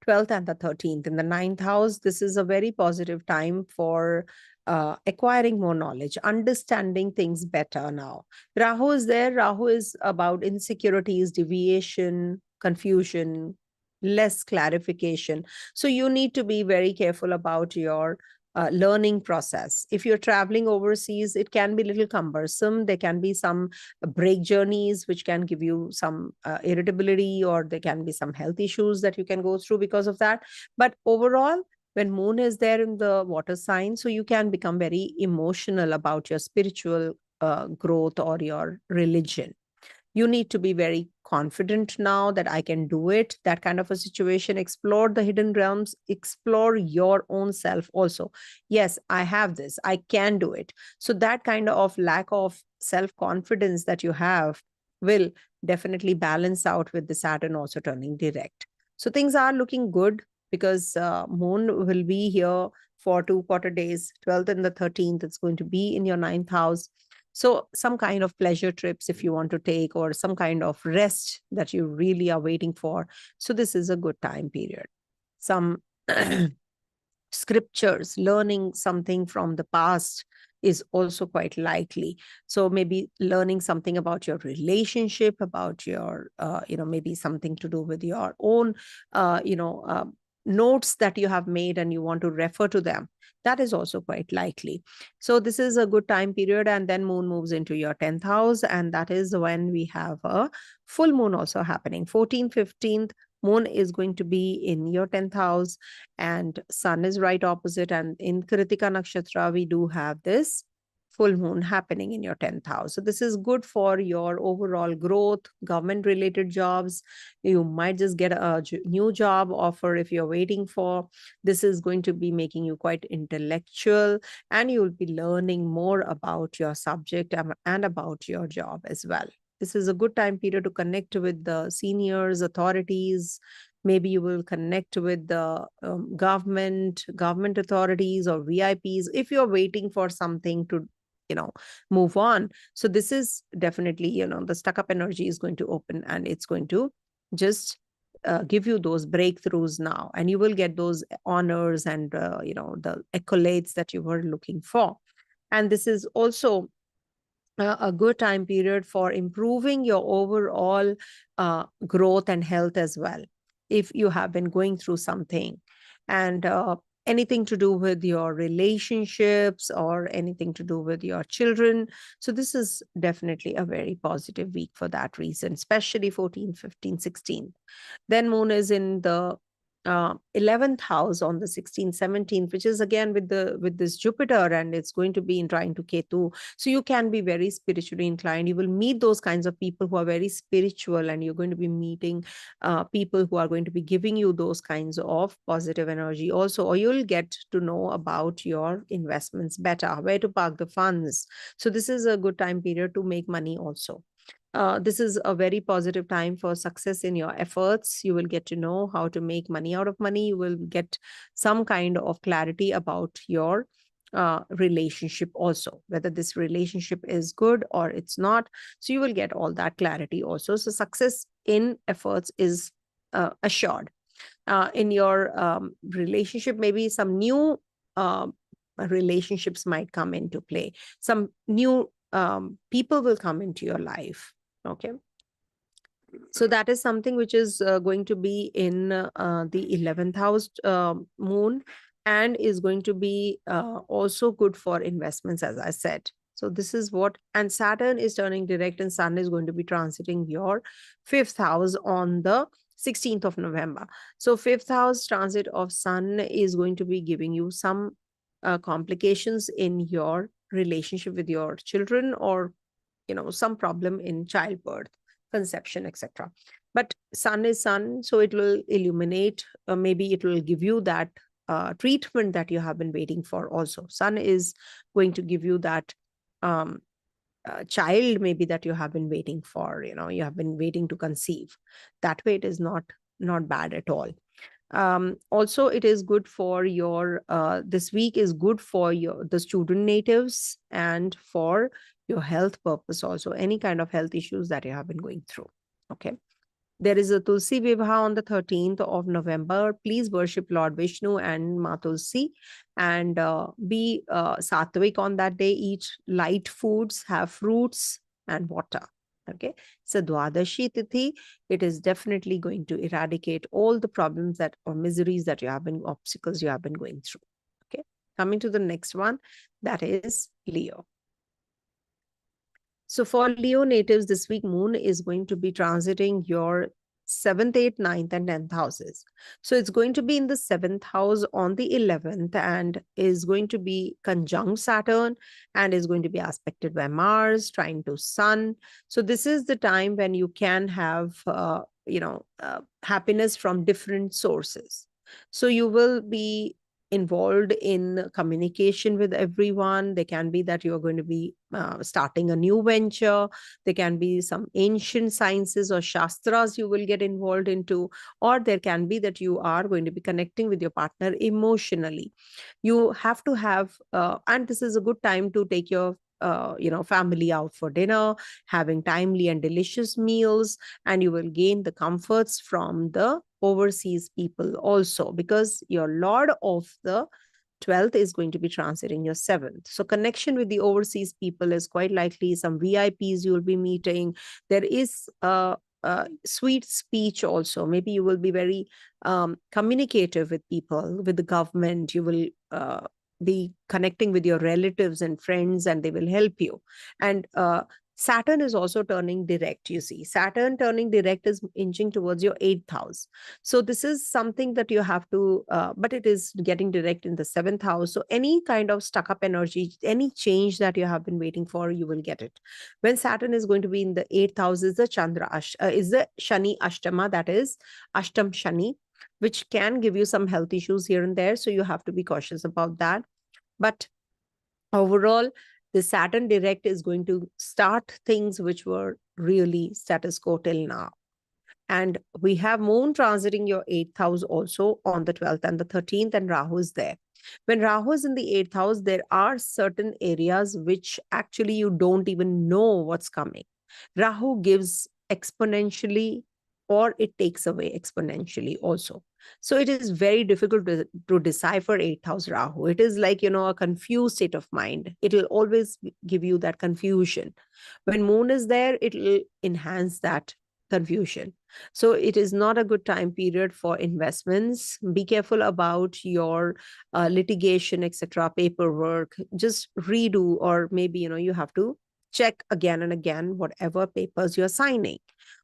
Speaker 1: 12th and the 13th. In the 9th house, this is a very positive time for acquiring more knowledge, understanding things better now. Rahu is there. Rahu is about insecurities, deviation, confusion, less clarification. So you need to be very careful about your learning process. If you're traveling overseas, it can be a little cumbersome. There can be some break journeys which can give you some irritability, or there can be some health issues that you can go through because of that. But overall, when moon is there in the water sign, so you can become very emotional about your spiritual growth or your religion. You need to be very confident now that I can do it. That kind of a situation. Explore the hidden realms, explore your own self also. Yes, I have this, I can do it. So that kind of lack of self-confidence that you have will definitely balance out with the Saturn also turning direct. So things are looking good because moon will be here for 2 quarter days, 12th and the 13th. It's going to be in your 9th house. So some kind of pleasure trips if you want to take, or some kind of rest that you really are waiting for. So this is a good time period. Some scriptures, learning something from the past is also quite likely. So maybe learning something about your relationship, about your, maybe something to do with your own, notes that you have made and you want to refer to them. That is also quite likely. So this is a good time period. And then moon moves into your 10th house. And that is when we have a full moon also happening. 14th, 15th, moon is going to be in your 10th house and sun is right opposite. And in Kritika Nakshatra, we do have this full moon happening in your 10th house. So this is good for your overall growth, government related jobs. You might just get a new job offer if you're waiting for. This is going to be making you quite intellectual, and you'll be learning more about your subject and about your job as well. This is a good time period to connect with the seniors, authorities. Maybe you will connect with the government authorities or VIPs if you're waiting for something to move on. So this is definitely, the stuck up energy is going to open, and it's going to just give you those breakthroughs now, and you will get those honors and the accolades that you were looking for. And this is also a good time period for improving your overall growth and health as well, if you have been going through something. And anything to do with your relationships or anything to do with your children. So this is definitely a very positive week for that reason, especially 14, 15, 16. Then moon is in the 11th house on the 16th, 17th, which is again with this Jupiter, and it's going to be in trine to Ketu. So you can be very spiritually inclined. You will meet those kinds of people who are very spiritual, and you're going to be meeting people who are going to be giving you those kinds of positive energy also, or you'll get to know about your investments better, where to park the funds. So this is a good time period to make money also. This is a very positive time for success in your efforts. You will get to know how to make money out of money. You will get some kind of clarity about your relationship also, whether this relationship is good or it's not. So you will get all that clarity also. So success in efforts is assured. In your relationship, maybe some new relationships might come into play. Some new people will come into your life. Okay. So that is something which is going to be in the 11th house moon, and is going to be also good for investments, as I said. So this is what, and Saturn is turning direct and Sun is going to be transiting your 5th house on the 16th of November. So 5th house transit of Sun is going to be giving you some complications in your relationship with your children, or some problem in childbirth, conception, etc. But Sun is Sun, so it will illuminate, maybe it will give you that treatment that you have been waiting for. Also, Sun is going to give you that child maybe that you have been waiting for, you have been waiting to conceive. That way it is not bad at all. Also, it is good for your this week is good for the student natives, and for your health purpose also, any kind of health issues that you have been going through. Okay. There is a Tulsi Vibha on the 13th of November. Please worship Lord Vishnu and Ma Tulsi, and be sattvic on that day. Eat light foods, have fruits and water. Okay. So Dwadashi Tithi, it is definitely going to eradicate all the problems that, or miseries that you have been, obstacles you have been going through. Okay. Coming to the next one, that is Leo. So for Leo natives, this week moon is going to be transiting your 7th, 8th, 9th, and 10th houses. So it's going to be in the 7th house on the 11th, and is going to be conjunct Saturn, and is going to be aspected by Mars, trine to Sun. So this is the time when you can have, happiness from different sources. So you will be involved in communication with everyone. There can be that you're going to be starting a new venture. There can be some ancient sciences or shastras you will get involved into, or there can be that you are going to be connecting with your partner emotionally. You have to have, and this is a good time to take your family out for dinner, having timely and delicious meals, and you will gain the comforts from the overseas people also, because your Lord of the 12th is going to be transiting your 7th. So connection with the overseas people is quite likely. Some VIPs you will be meeting. There is sweet speech also. Maybe you will be very communicative with people, with the government. You will be connecting with your relatives and friends, and they will help you. And Saturn is also turning direct. You see, Saturn turning direct is inching towards your 8th house. So this is something that you have to, but it is getting direct in the 7th house. So any kind of stuck up energy, any change that you have been waiting for, you will get it. When Saturn is going to be in the 8th house, is the is the Shani Ashtama, that is Ashtam Shani, which can give you some health issues here and there. So you have to be cautious about that. But overall, the Saturn direct is going to start things which were really status quo till now. And we have moon transiting your 8th house also on the 12th and the 13th, and Rahu is there. When Rahu is in the 8th house, there are certain areas which actually you don't even know what's coming. Rahu gives exponentially, or it takes away exponentially also. So it is very difficult to decipher 8th house Rahu. It is like, a confused state of mind. It will always give you that confusion. When moon is there, it will enhance that confusion. So it is not a good time period for investments. Be careful about your litigation, etc., paperwork. Just redo, or maybe, you have to check again and again whatever papers you're signing.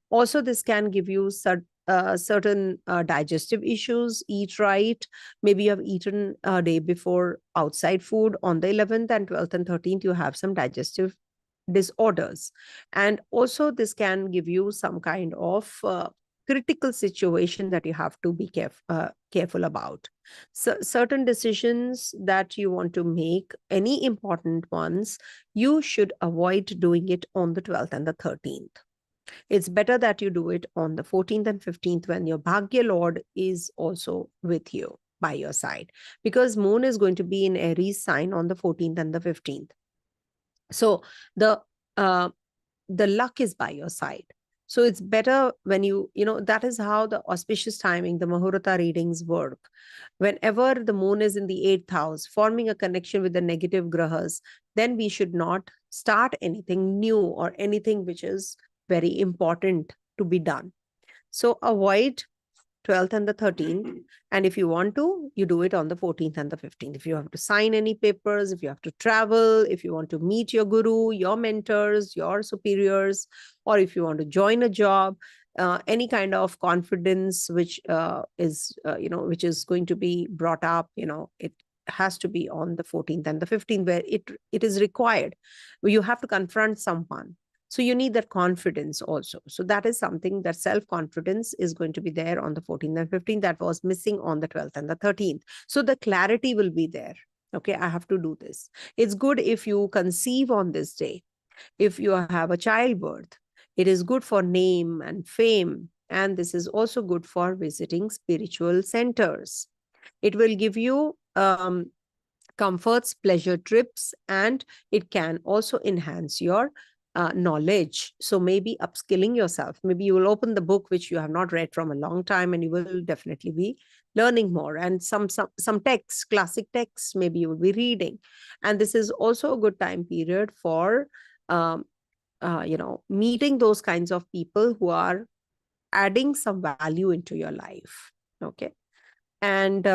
Speaker 1: Also, this can give you certain digestive issues. Eat right. Maybe you have eaten a day before outside food on the 11th and 12th and 13th. You have some digestive disorders. And also this can give you some kind of critical situation that you have to be careful about. So certain decisions that you want to make, any important ones, you should avoid doing it on the 12th and the 13th. It's better that you do it on the 14th and 15th, when your Bhagya Lord is also with you. by your side, because moon is going to be in Aries sign on the 14th and the 15th. So the luck is by your side. So it's better when that is how the auspicious timing, the Muhurta readings work. Whenever the moon is in the 8th house, forming a connection with the negative grahas, then we should not start anything new or anything which is very important to be done. So avoid 12th and the 13th. And if you want to, you do it on the 14th and the 15th. If you have to sign any papers, if you have to travel, if you want to meet your guru, your mentors, your superiors, or if you want to join a job, any kind of confidence which which is going to be brought up, it has to be on the 14th and the 15th, where it is required. You have to confront someone. So you need that confidence also. So that is something, that self-confidence is going to be there on the 14th and 15th. That was missing on the 12th and the 13th. So the clarity will be there. Okay, I have to do this. It's good if you conceive on this day. If you have a childbirth, it is good for name and fame. And this is also good for visiting spiritual centers. It will give you comforts, pleasure trips, and it can also enhance your knowledge. So maybe upskilling yourself. Maybe you will open the book which you have not read from a long time, and you will definitely be learning more. And some texts, classic texts, maybe you will be reading. And this is also a good time period for meeting those kinds of people who are adding some value into your life. Okay. And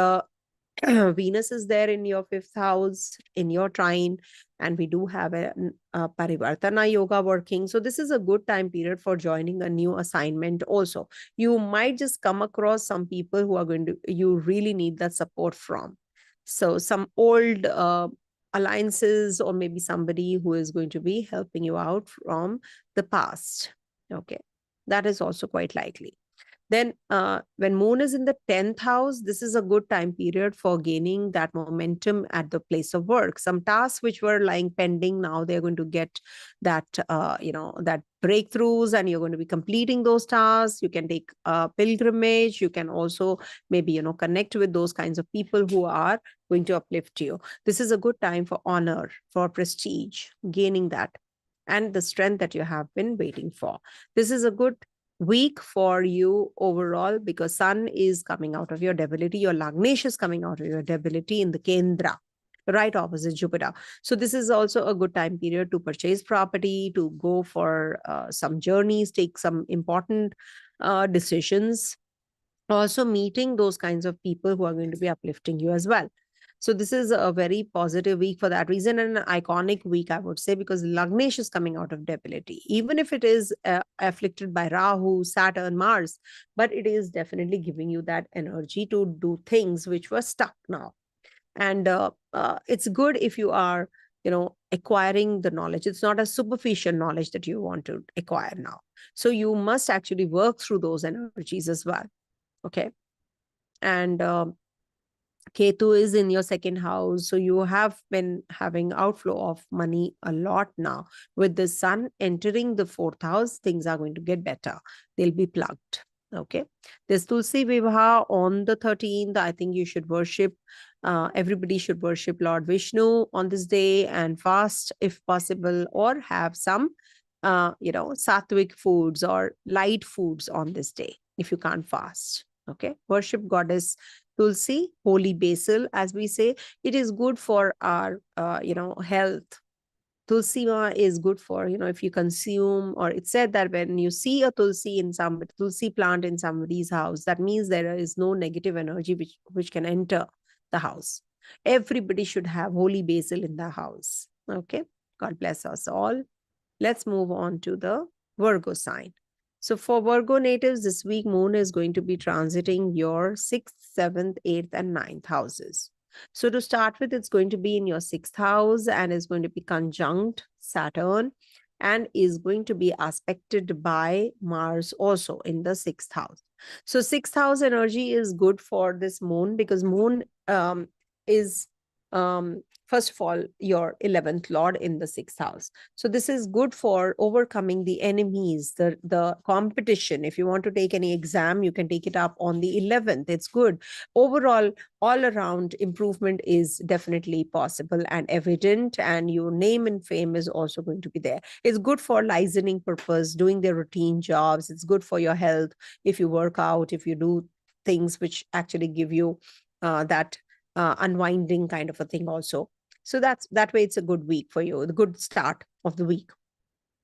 Speaker 1: Venus is there in your 5th house, in your trine, and we do have a Parivartana yoga working. So this is a good time period for joining a new assignment also. You might just come across some people who are you really need that support from. So some old alliances, or maybe somebody who is going to be helping you out from the past. Okay, that is also quite likely. Then when moon is in the 10th house, this is a good time period for gaining that momentum at the place of work. Some tasks which were lying pending, now they're going to get that, that breakthroughs, and you're going to be completing those tasks. You can take a pilgrimage. You can also maybe, connect with those kinds of people who are going to uplift you. This is a good time for honor, for prestige, gaining that, and the strength that you have been waiting for. This is a good week for you overall, because Sun is coming out of your debility. Your Lagnesh is coming out of your debility in the Kendra, right opposite Jupiter. So this is also a good time period to purchase property, to go for some journeys, take some important decisions. Also meeting those kinds of people who are going to be uplifting you as well. So this is a very positive week for that reason, and an iconic week, I would say, because Lagnesh is coming out of debility, even if it is afflicted by Rahu, Saturn, Mars, but it is definitely giving you that energy to do things which were stuck now. And it's good if you are, acquiring the knowledge. It's not a superficial knowledge that you want to acquire now. So you must actually work through those energies as well. Okay. And Ketu is in your 2nd house. So you have been having outflow of money a lot now. With the Sun entering the 4th house, things are going to get better. They'll be plugged. Okay. There's Tulsi Vivaha on the 13th. I think you should worship. Everybody should worship Lord Vishnu on this day and fast if possible, or have some, sattvic foods or light foods on this day if you can't fast. Okay. Worship goddess Tulsi, holy basil, as we say. It is good for our, health. Tulsi is good for, if you consume, or it's said that when you see a Tulsi plant in somebody's house, that means there is no negative energy which can enter the house. Everybody should have holy basil in the house. Okay. God bless us all. Let's move on to the Virgo sign. So for Virgo natives, this week, moon is going to be transiting your 6th, 7th, 8th, and 9th houses. So to start with, it's going to be in your 6th house and is going to be conjunct Saturn, and is going to be aspected by Mars also in the 6th house. So 6th house energy is good for this moon, because moon is first of all, your 11th lord in the 6th house. So this is good for overcoming the enemies, the competition. If you want to take any exam, you can take it up on the 11th. It's good. Overall, all around improvement is definitely possible and evident, and your name and fame is also going to be there. It's good for licensing purpose, doing their routine jobs. It's good for your health. If you work out, if you do things which actually give you that unwinding kind of a thing also. So that way it's a good week for you, the good start of the week.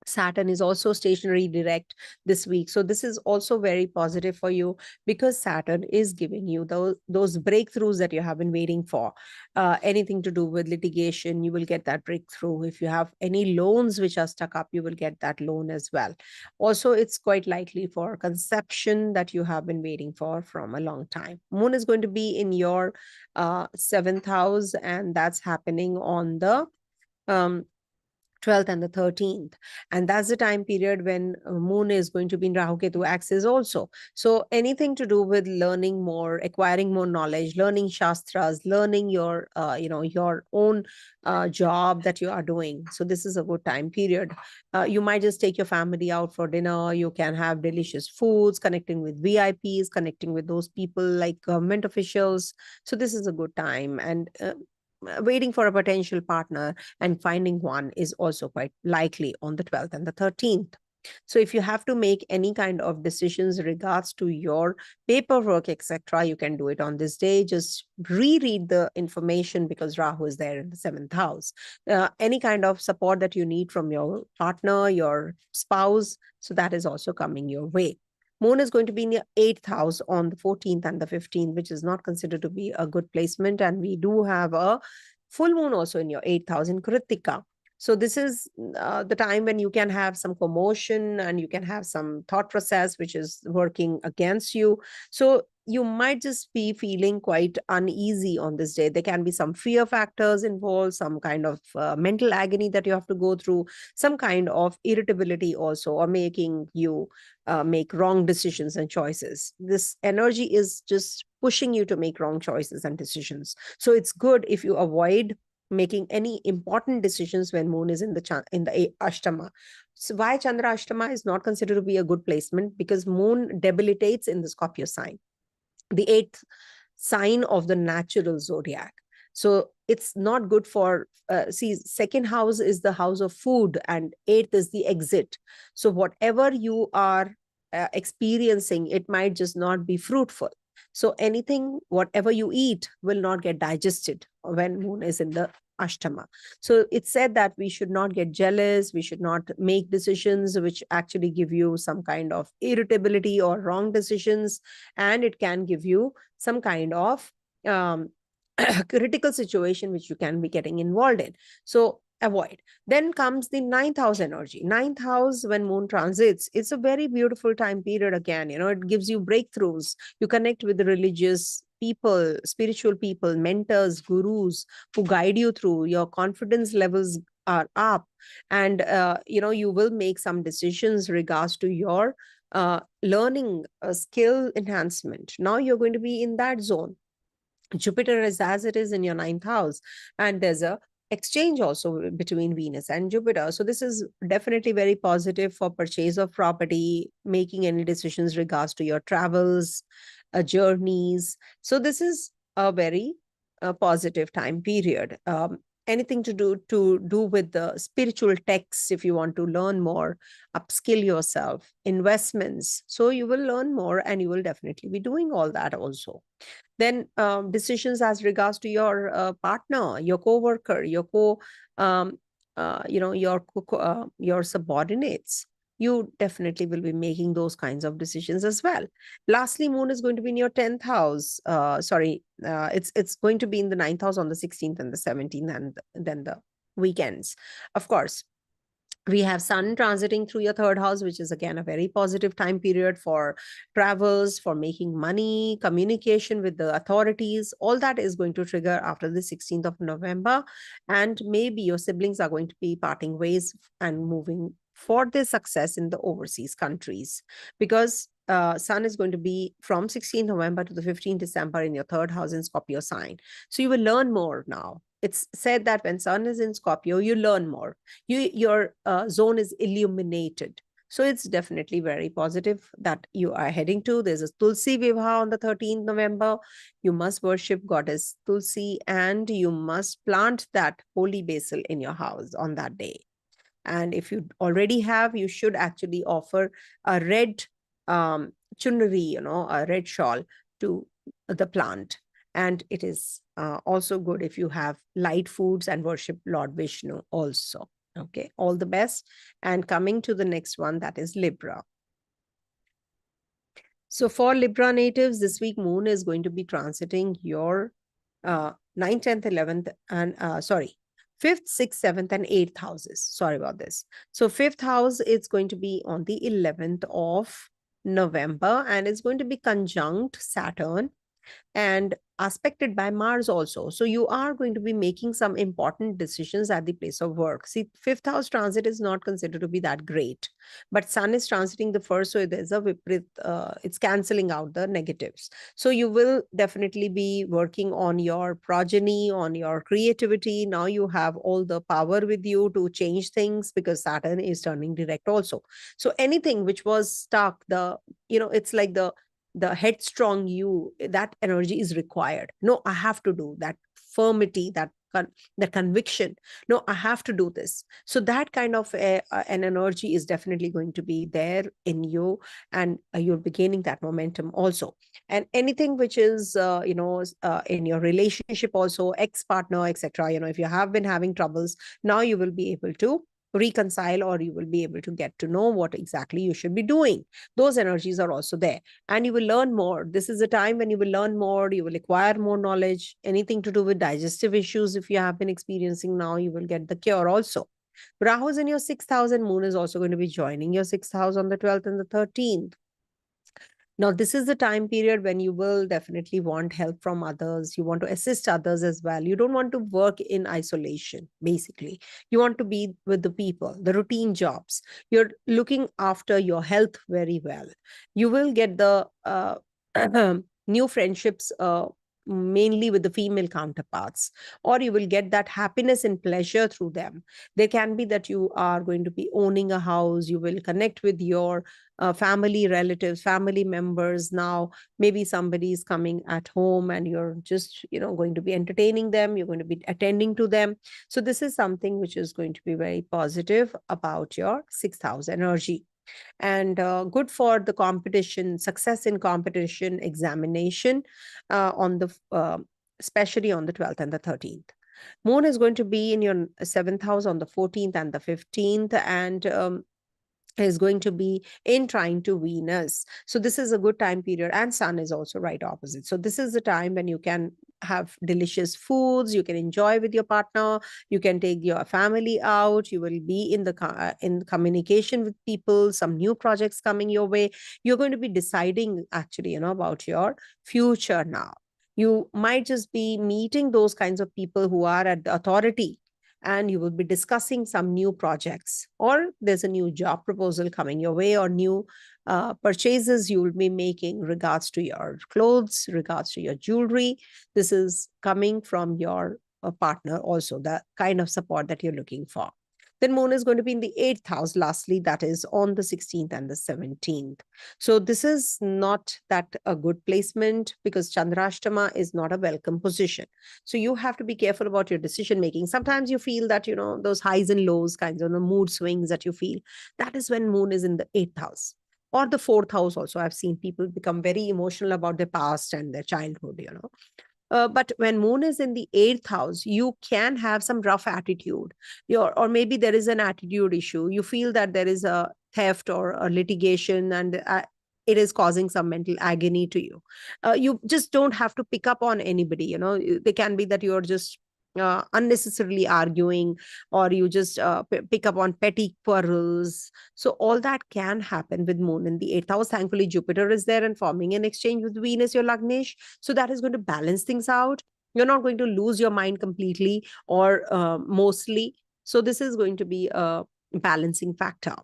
Speaker 1: Saturn is also stationary direct this week. So this is also very positive for you, because Saturn is giving you those breakthroughs that you have been waiting for. Anything to do with litigation, you will get that breakthrough. If you have any loans which are stuck up, you will get that loan as well. Also, it's quite likely for conception that you have been waiting for from a long time. Moon is going to be in your 7th house, and that's happening on the 12th and the 13th, and that's the time period when moon is going to be in Rahu Ketu axis also. So anything to do with learning more, acquiring more knowledge, learning shastras, learning your your own job that you are doing. So this is a good time period. You might just take your family out for dinner. You can have delicious foods, connecting with VIPs, connecting with those people like government officials. So this is a good time, and waiting for a potential partner and finding one is also quite likely on the 12th and the 13th. So if you have to make any kind of decisions regards to your paperwork, etc., you can do it on this day. Just reread the information, because Rahu is there in the 7th house. Any kind of support that you need from your partner, your spouse, so that is also coming your way. Moon is going to be in your 8th house on the 14th and the 15th, which is not considered to be a good placement. And we do have a full moon also in your 8th house in Kritika. So this is the time when you can have some commotion and you can have some thought process which is working against you. So you might just be feeling quite uneasy on this day. There can be some fear factors involved, some kind of mental agony that you have to go through, some kind of irritability also, or making you make wrong decisions and choices. This energy is just pushing you to make wrong choices and decisions. So it's good if you avoid making any important decisions when moon is in the ashtama. So why Chandra ashtama is not considered to be a good placement? Because moon debilitates in the Scorpio sign, the 8th sign of the natural zodiac. So it's not good for, see, 2nd house is the house of food and 8th is the exit. So whatever you are experiencing, it might just not be fruitful. So anything, whatever you eat will not get digested when moon is in the ashtama. So it's said that we should not get jealous. We should not make decisions which actually give you some kind of irritability or wrong decisions. And it can give you some kind of critical situation which you can be getting involved in. So avoid. Then comes the 9th house energy. 9th house, when moon transits, it's a very beautiful time period again. It gives you breakthroughs. You connect with the religious people, spiritual people, mentors, gurus who guide you through. Your confidence levels are up, and you will make some decisions regards to your learning skill enhancement. Now you're going to be in that zone. Jupiter is as it is in your 9th house, and there's a exchange also between Venus and Jupiter. So this is definitely very positive for purchase of property, making any decisions regards to your travels, journeys. So this is a very positive time period. Anything to do with the spiritual texts, if you want to learn more, upskill yourself, investments. So you will learn more, and you will definitely be doing all that also. Then decisions as regards to your partner, your co-worker, your subordinates. You definitely will be making those kinds of decisions as well. Lastly, moon is going to be in your 10th house. It's going to be in the 9th house on the 16th and the 17th, and then the weekends. Of course, we have sun transiting through your 3rd house, which is again a very positive time period for travels, for making money, communication with the authorities. All that is going to trigger after the 16th of November. And maybe your siblings are going to be parting ways and moving for their success in the overseas countries, because sun is going to be from 16th November to the 15th December in your 3rd house in Scorpio sign. So you will learn more now. it's said that when Sun is in Scorpio, you learn more. Your zone is illuminated. So it's definitely very positive that you are heading to. There's a Tulsi Vivah on the 13th November. You must worship goddess Tulsi, and you must plant that holy basil in your house on that day. And if you already have, you should actually offer a red chunari, a red shawl to the plant. And it is also good if you have light foods and worship Lord Vishnu also. Okay, all the best. And coming to the next one, that is Libra. So for Libra natives, this week Moon is going to be transiting your 9th, 10th, 11th, and 5th, 6th, 7th, and 8th houses. Sorry about this. So 5th house, it's going to be on the 11th of November, and it's going to be conjunct Saturn and aspected by Mars also. So you are going to be making some important decisions at the place of work. See, 5th house transit is not considered to be that great, but Sun is transiting the first, so there's a viprit, it's canceling out the negatives. So you will definitely be working on your progeny, on your creativity. Now you have all the power with you to change things because Saturn is turning direct also. So anything which was stuck, it's like the headstrong you, that energy is required. No, I have to do that. Firmity, that conviction. No, I have to do this. So that kind of an energy is definitely going to be there in you, and you'll be gaining that momentum also. And anything which is in your relationship also, ex-partner, etc., if you have been having troubles, now you will be able to reconcile, or you will be able to get to know what exactly you should be doing. Those energies are also there, and you will learn more. This is a time when you will learn more, you will acquire more knowledge. Anything to do with digestive issues, if you have been experiencing, now you will get the cure also. Rahu is in your 6th house, and Moon is also going to be joining your 6th house on the 12th and the 13th. Now, this is the time period when you will definitely want help from others. You want to assist others as well. You don't want to work in isolation, basically. You want to be with the people, the routine jobs. You're looking after your health very well. You will get the new friendships, mainly with the female counterparts, or you will get that happiness and pleasure through them. There can be that you are going to be owning a house. You will connect with your family, relatives, family members. Now maybe somebody is coming at home and you're just going to be entertaining them, you're going to be attending to them. So this is something which is going to be very positive about your 6th house energy, and good for the competition, success in competition, examination, especially on the 12th and the 13th. Moon is going to be in your 7th house on the 14th and the 15th, and is going to be in trine to Venus. So this is a good time period, and Sun is also right opposite. So this is the time when you can have delicious foods, you can enjoy with your partner, you can take your family out, you will be in communication with people, some new projects coming your way. You're going to be deciding actually about your future now. You might just be meeting those kinds of people who are at the authority, and you will be discussing some new projects, or there's a new job proposal coming your way, or new purchases you will be making regards to your clothes, regards to your jewelry. This is coming from your partner also, the kind of support that you're looking for. Then Moon is going to be in the 8th house, lastly, that is on the 16th and the 17th. So this is not that a good placement, because Chandrashtama is not a welcome position. So you have to be careful about your decision making. Sometimes you feel that, those highs and lows kinds of the mood swings that you feel, that is when Moon is in the 8th house. Or the 4th house also. I've seen people become very emotional about their past and their childhood, but when Moon is in the 8th house, you can have some rough attitude, or maybe there is an attitude issue. You feel that there is a theft or a litigation, and it is causing some mental agony to you. You just don't have to pick up on anybody. They can be that you're just unnecessarily arguing, or you just pick up on petty quarrels. So all that can happen with Moon in the 8th house. Thankfully, Jupiter is there and forming an exchange with Venus, your Lagnesh. So that is going to balance things out. You're not going to lose your mind completely or mostly. So this is going to be a balancing factor.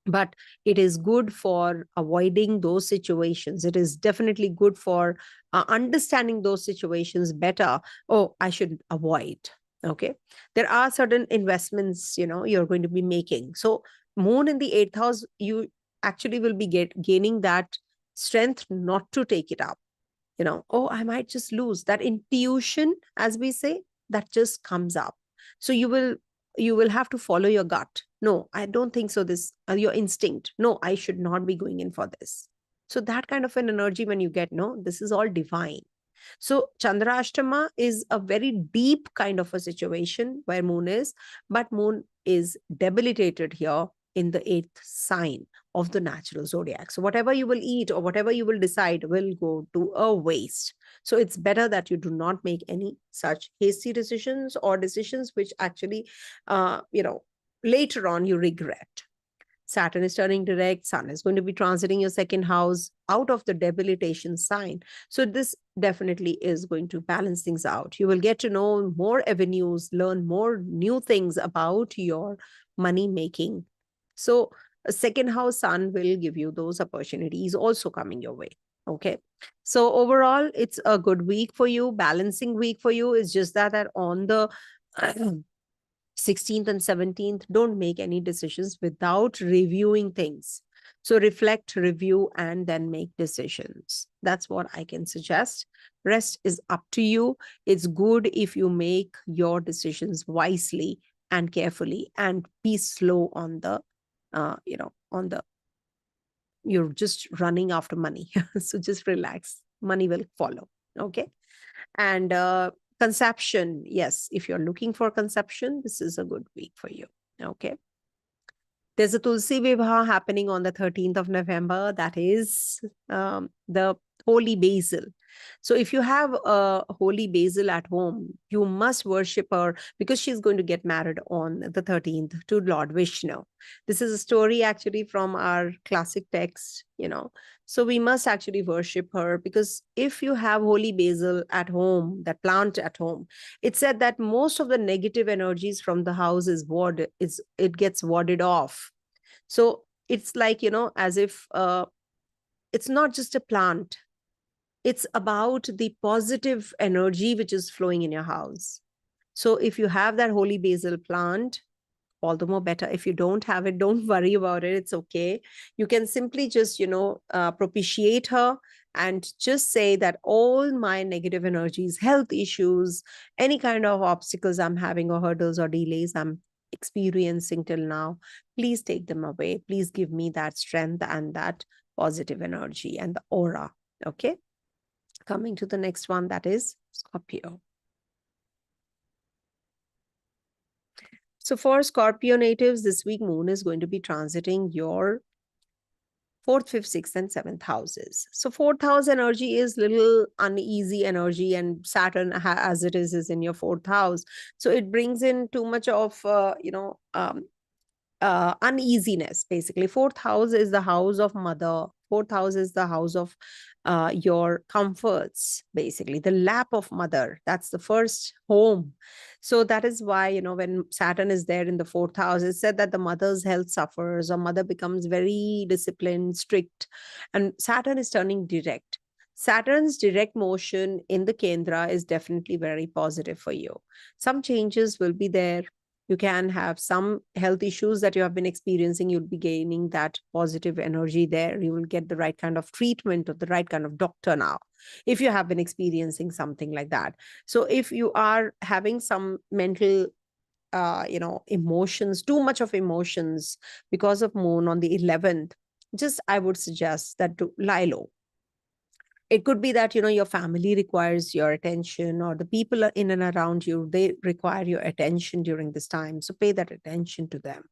Speaker 1: but it is good for avoiding those situations. It is definitely good for understanding those situations better. Oh, I should avoid. Okay. There are certain investments, you're going to be making. So moon in the eighth house, you actually will be gaining that strength not to take it up. Oh, I might just lose. That intuition, as we say, that just comes up. So you will have to follow your gut. No, I don't think so. This your instinct. No, I should not be going in for this. So that kind of an energy, when you get, no, this is all divine. So Chandrashtama is a very deep kind of a situation where moon is, but moon is debilitated here in the eighth sign of the natural zodiac. So whatever you will eat or whatever you will decide will go to a waste. So it's better that you do not make any such hasty decisions or decisions which actually, later on you regret. Saturn is turning direct. Sun is going to be transiting your second house out of the debilitation sign. So this definitely is going to balance things out. You will get to know more avenues, learn more new things about your money making. So a second house sun will give you those opportunities also coming your way. Okay. So overall, it's a good week for you, balancing week for you. It's just that on the 16th and 17th, don't make any decisions without reviewing things. So reflect, review, and then make decisions. That's what I can suggest. Rest is up to you. It's good if you make your decisions wisely and carefully and be slow on the, you're just running after money. So just relax. Money will follow. Okay. And conception, yes, if you're looking for conception, this is a good week for you. Okay. There's a Tulsi Vivah happening on the 13th of November. That is the holy basil. So if you have a holy basil at home, you must worship her because she's going to get married on the 13th to Lord Vishnu. This is a story actually from our classic text, So we must actually worship her because if you have holy basil at home, that plant at home, it's said that most of the negative energies from the house it gets warded off. So it's like, as if it's not just a plant. It's about the positive energy which is flowing in your house. So if you have that holy basil plant, all the more better. If you don't have it, don't worry about it. It's okay. You can simply just, propitiate her and just say that all my negative energies, health issues, any kind of obstacles I'm having or hurdles or delays I'm experiencing till now, please take them away. Please give me that strength and that positive energy and the aura. Okay. Coming to the next one, that is Scorpio. So for Scorpio natives, this week moon is going to be transiting your 4th, 5th, 6th, and 7th houses. So 4th house energy is little uneasy energy, and Saturn, as it is in your 4th house. So it brings in too much of, uneasiness, basically. 4th house is the house of mother. 4th house is the house of your comforts, basically the lap of mother. That's the first home. So that is why, when Saturn is there in the 4th house, it's said that the mother's health suffers or mother becomes very disciplined, strict. And Saturn is turning direct. Saturn's direct motion in the Kendra is definitely very positive for you. Some changes will be there. You can have some health issues that you have been experiencing. You'll be gaining that positive energy there. You will get the right kind of treatment or the right kind of doctor now, if you have been experiencing something like that. So if you are having some mental, emotions, too much of emotions because of moon on the 11th, just I would suggest that to lie low. It could be that, your family requires your attention, or the people in and around you, they require your attention during this time. So pay that attention to them.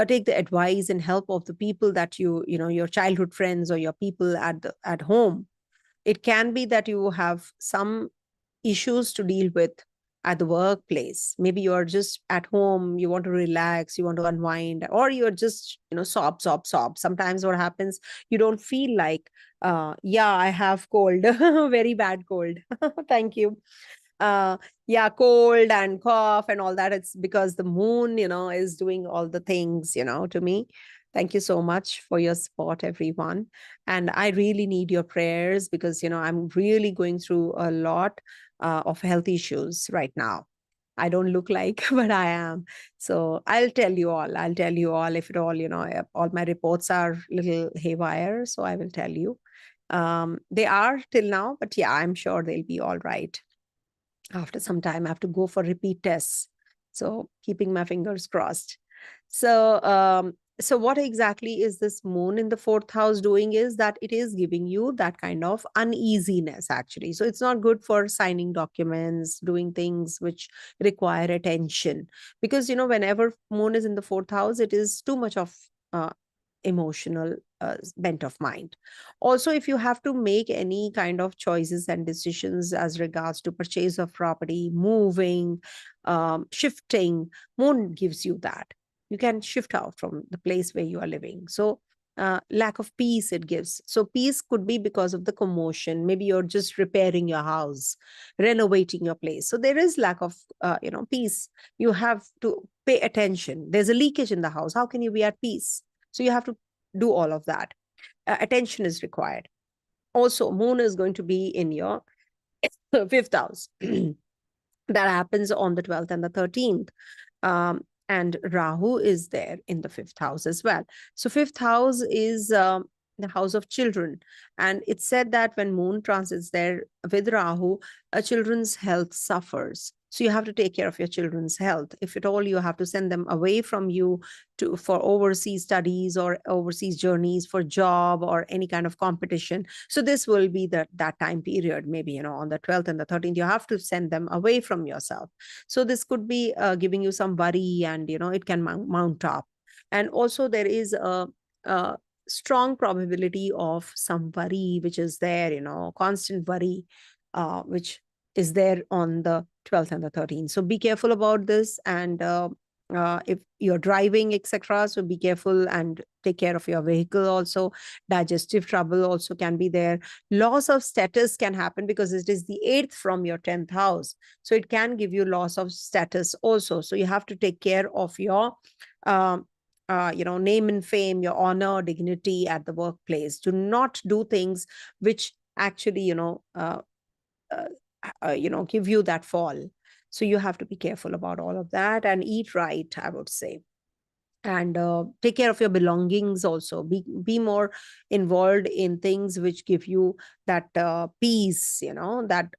Speaker 1: Take the advice and help of the people that your childhood friends or your people at home. It can be that you have some issues to deal with at the workplace. Maybe you're just at home, you want to relax, you want to unwind, or you're just, sob. Sometimes what happens, you don't feel like, yeah, I have cold, very bad cold. Thank you. Yeah, cold and cough and all that. It's because the moon, is doing all the things, to me. Thank you so much for your support, everyone. And I really need your prayers because, I'm really going through a lot of health issues right now. I don't look like, but I am. So I'll tell you all. I'll tell you all if at all, all my reports are little haywire. So I will tell you. They are till now, but yeah, I'm sure they'll be all right. After some time, I have to go for repeat tests. So keeping my fingers crossed. So what exactly is this moon in the fourth house doing is that it is giving you that kind of uneasiness, actually. So it's not good for signing documents, doing things which require attention. Because, whenever moon is in the fourth house, it is too much of emotional bent of mind. Also, if you have to make any kind of choices and decisions as regards to purchase of property, moving, shifting, moon gives you that. You can shift out from the place where you are living. So lack of peace it gives. So peace could be because of the commotion. Maybe you're just repairing your house, renovating your place. So there is lack of peace. You have to pay attention. There's a leakage in the house. How can you be at peace? So you have to do all of that. Attention is required. Also, moon is going to be in your fifth house. That happens on the 12th and the 13th. And Rahu is there in the fifth house as well. So fifth house is the house of children. And it's said that when moon transits there with Rahu, a children's health suffers. So you have to take care of your children's health. If at all you have to send them away from you for overseas studies or overseas journeys for job or any kind of competition. So this will be that time period, maybe, on the 12th and the 13th, you have to send them away from yourself. So this could be giving you some worry, and, it can mount up. And also there is a strong probability of some worry, which is there, constant worry, which is there on the 12th and the 13th. So be careful about this. And if you're driving, etc., so be careful and take care of your vehicle also. Digestive trouble also can be there. Loss of status can happen because it is the 8th from your 10th house. So it can give you loss of status also. So you have to take care of your name and fame, your honor, dignity at the workplace. Do not do things which actually, give you that fall. So you have to be careful about all of that and eat right, I would say. And take care of your belongings also. Be more involved in things which give you that peace, that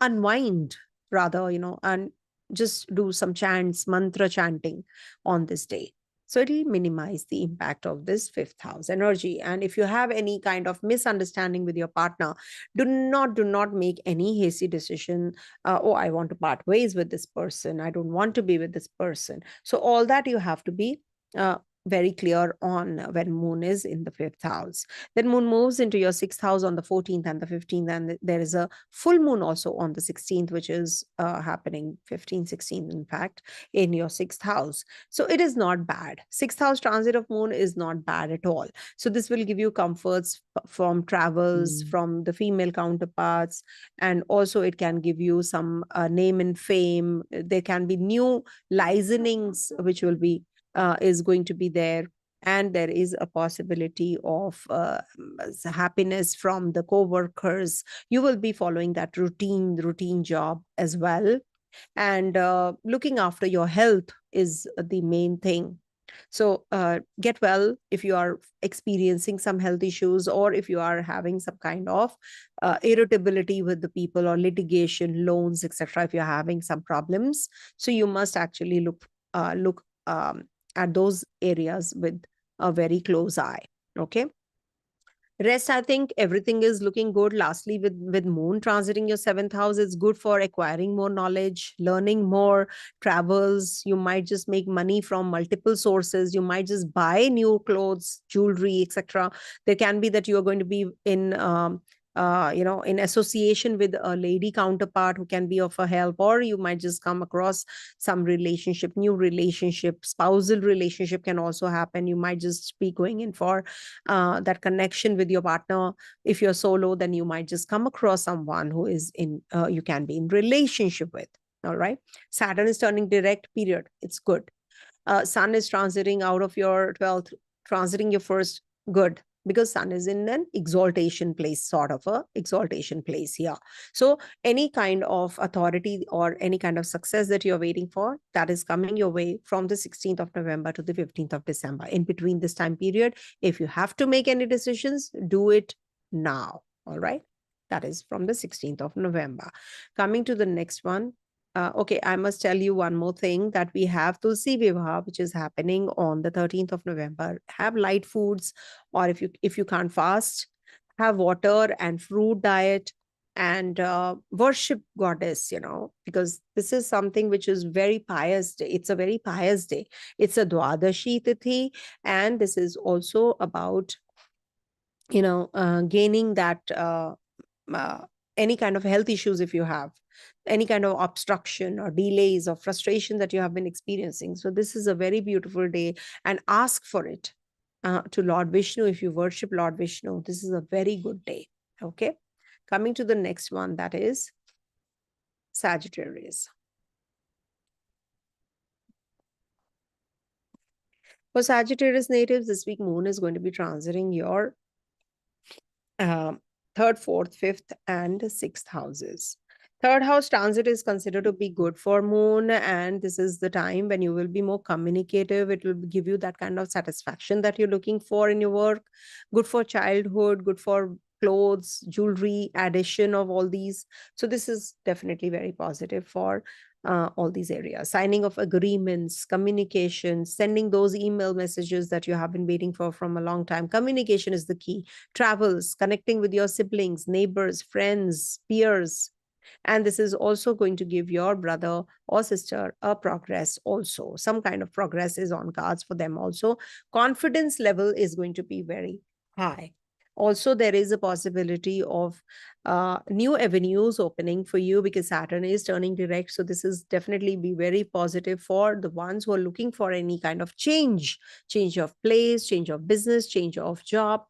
Speaker 1: unwind rather, and just do some chants, mantra chanting on this day. So it will minimize the impact of this fifth house energy. And if you have any kind of misunderstanding with your partner, do not make any hasty decision. Oh, I want to part ways with this person. I don't want to be with this person. So all that you have to be very clear on when moon is in the fifth house. Then moon moves into your sixth house on the 14th and the 15th, and there is a full moon also on the 16th, which is happening 15, 16, in fact, in your sixth house. So it is not bad. Sixth house transit of moon is not bad at all. So this will give you comforts from travels, from the female counterparts, and also it can give you some name and fame. There can be new licensings which will be is going to be there, and there is a possibility of happiness from the co-workers. You will be following that routine job as well, and looking after your health is the main thing. So get well if you are experiencing some health issues, or if you are having some kind of irritability with the people or litigation, loans, etc. If you're having some problems, so you must actually look at those areas with a very close eye. Okay. Rest, I think everything is looking good. Lastly, with moon transiting your seventh house, it's good for acquiring more knowledge, learning more, travels. You might just make money from multiple sources. You might just buy new clothes, jewelry, etc. There can be that you are going to be in in association with a lady counterpart who can be of a help, or you might just come across some relationship, new relationship, spousal relationship can also happen. You might just be going in for that connection with your partner. If you're solo, then you might just come across someone who is in, you can be in relationship with. All right. Saturn is turning direct period. It's good. Sun is transiting out of your 12th transiting your first, good, because Sun is in an exaltation place, sort of a exaltation place here. So any kind of authority or any kind of success that you're waiting for, that is coming your way from the 16th of November to the 15th of December. In between this time period, if you have to make any decisions, do it now. All right. That is from the 16th of November. Coming to the next one. Okay, I must tell you one more thing, that we have Tulsi Vivah, which is happening on the 13th of November. Have light foods, or if you can't fast, have water and fruit diet, and worship goddess, because this is something which is very pious day. It's a very pious day. It's a Dwadashi Tithi, and this is also about, gaining that uh, any kind of health issues, if you have any kind of obstruction or delays or frustration that you have been experiencing. So this is a very beautiful day, and ask for it to Lord Vishnu. If you worship Lord Vishnu, this is a very good day. Okay. Coming to the next one, that is Sagittarius. For Sagittarius natives, this week Moon is going to be transiting your third, fourth, fifth, and sixth houses. Third house transit is considered to be good for Moon, and this is the time when you will be more communicative. It will give you that kind of satisfaction that you're looking for in your work. Good for childhood, good for clothes, jewelry, addition of all these. So this is definitely very positive for all these areas. Signing of agreements, communication, sending those email messages that you have been waiting for from a long time. Communication is the key. Travels, connecting with your siblings, neighbors, friends, peers. And this is also going to give your brother or sister a progress also. Some kind of progress is on cards for them also. Confidence level is going to be very high. Also, there is a possibility of new avenues opening for you, because Saturn is turning direct. So this is definitely be very positive for the ones who are looking for any kind of change of place, change of business, change of job.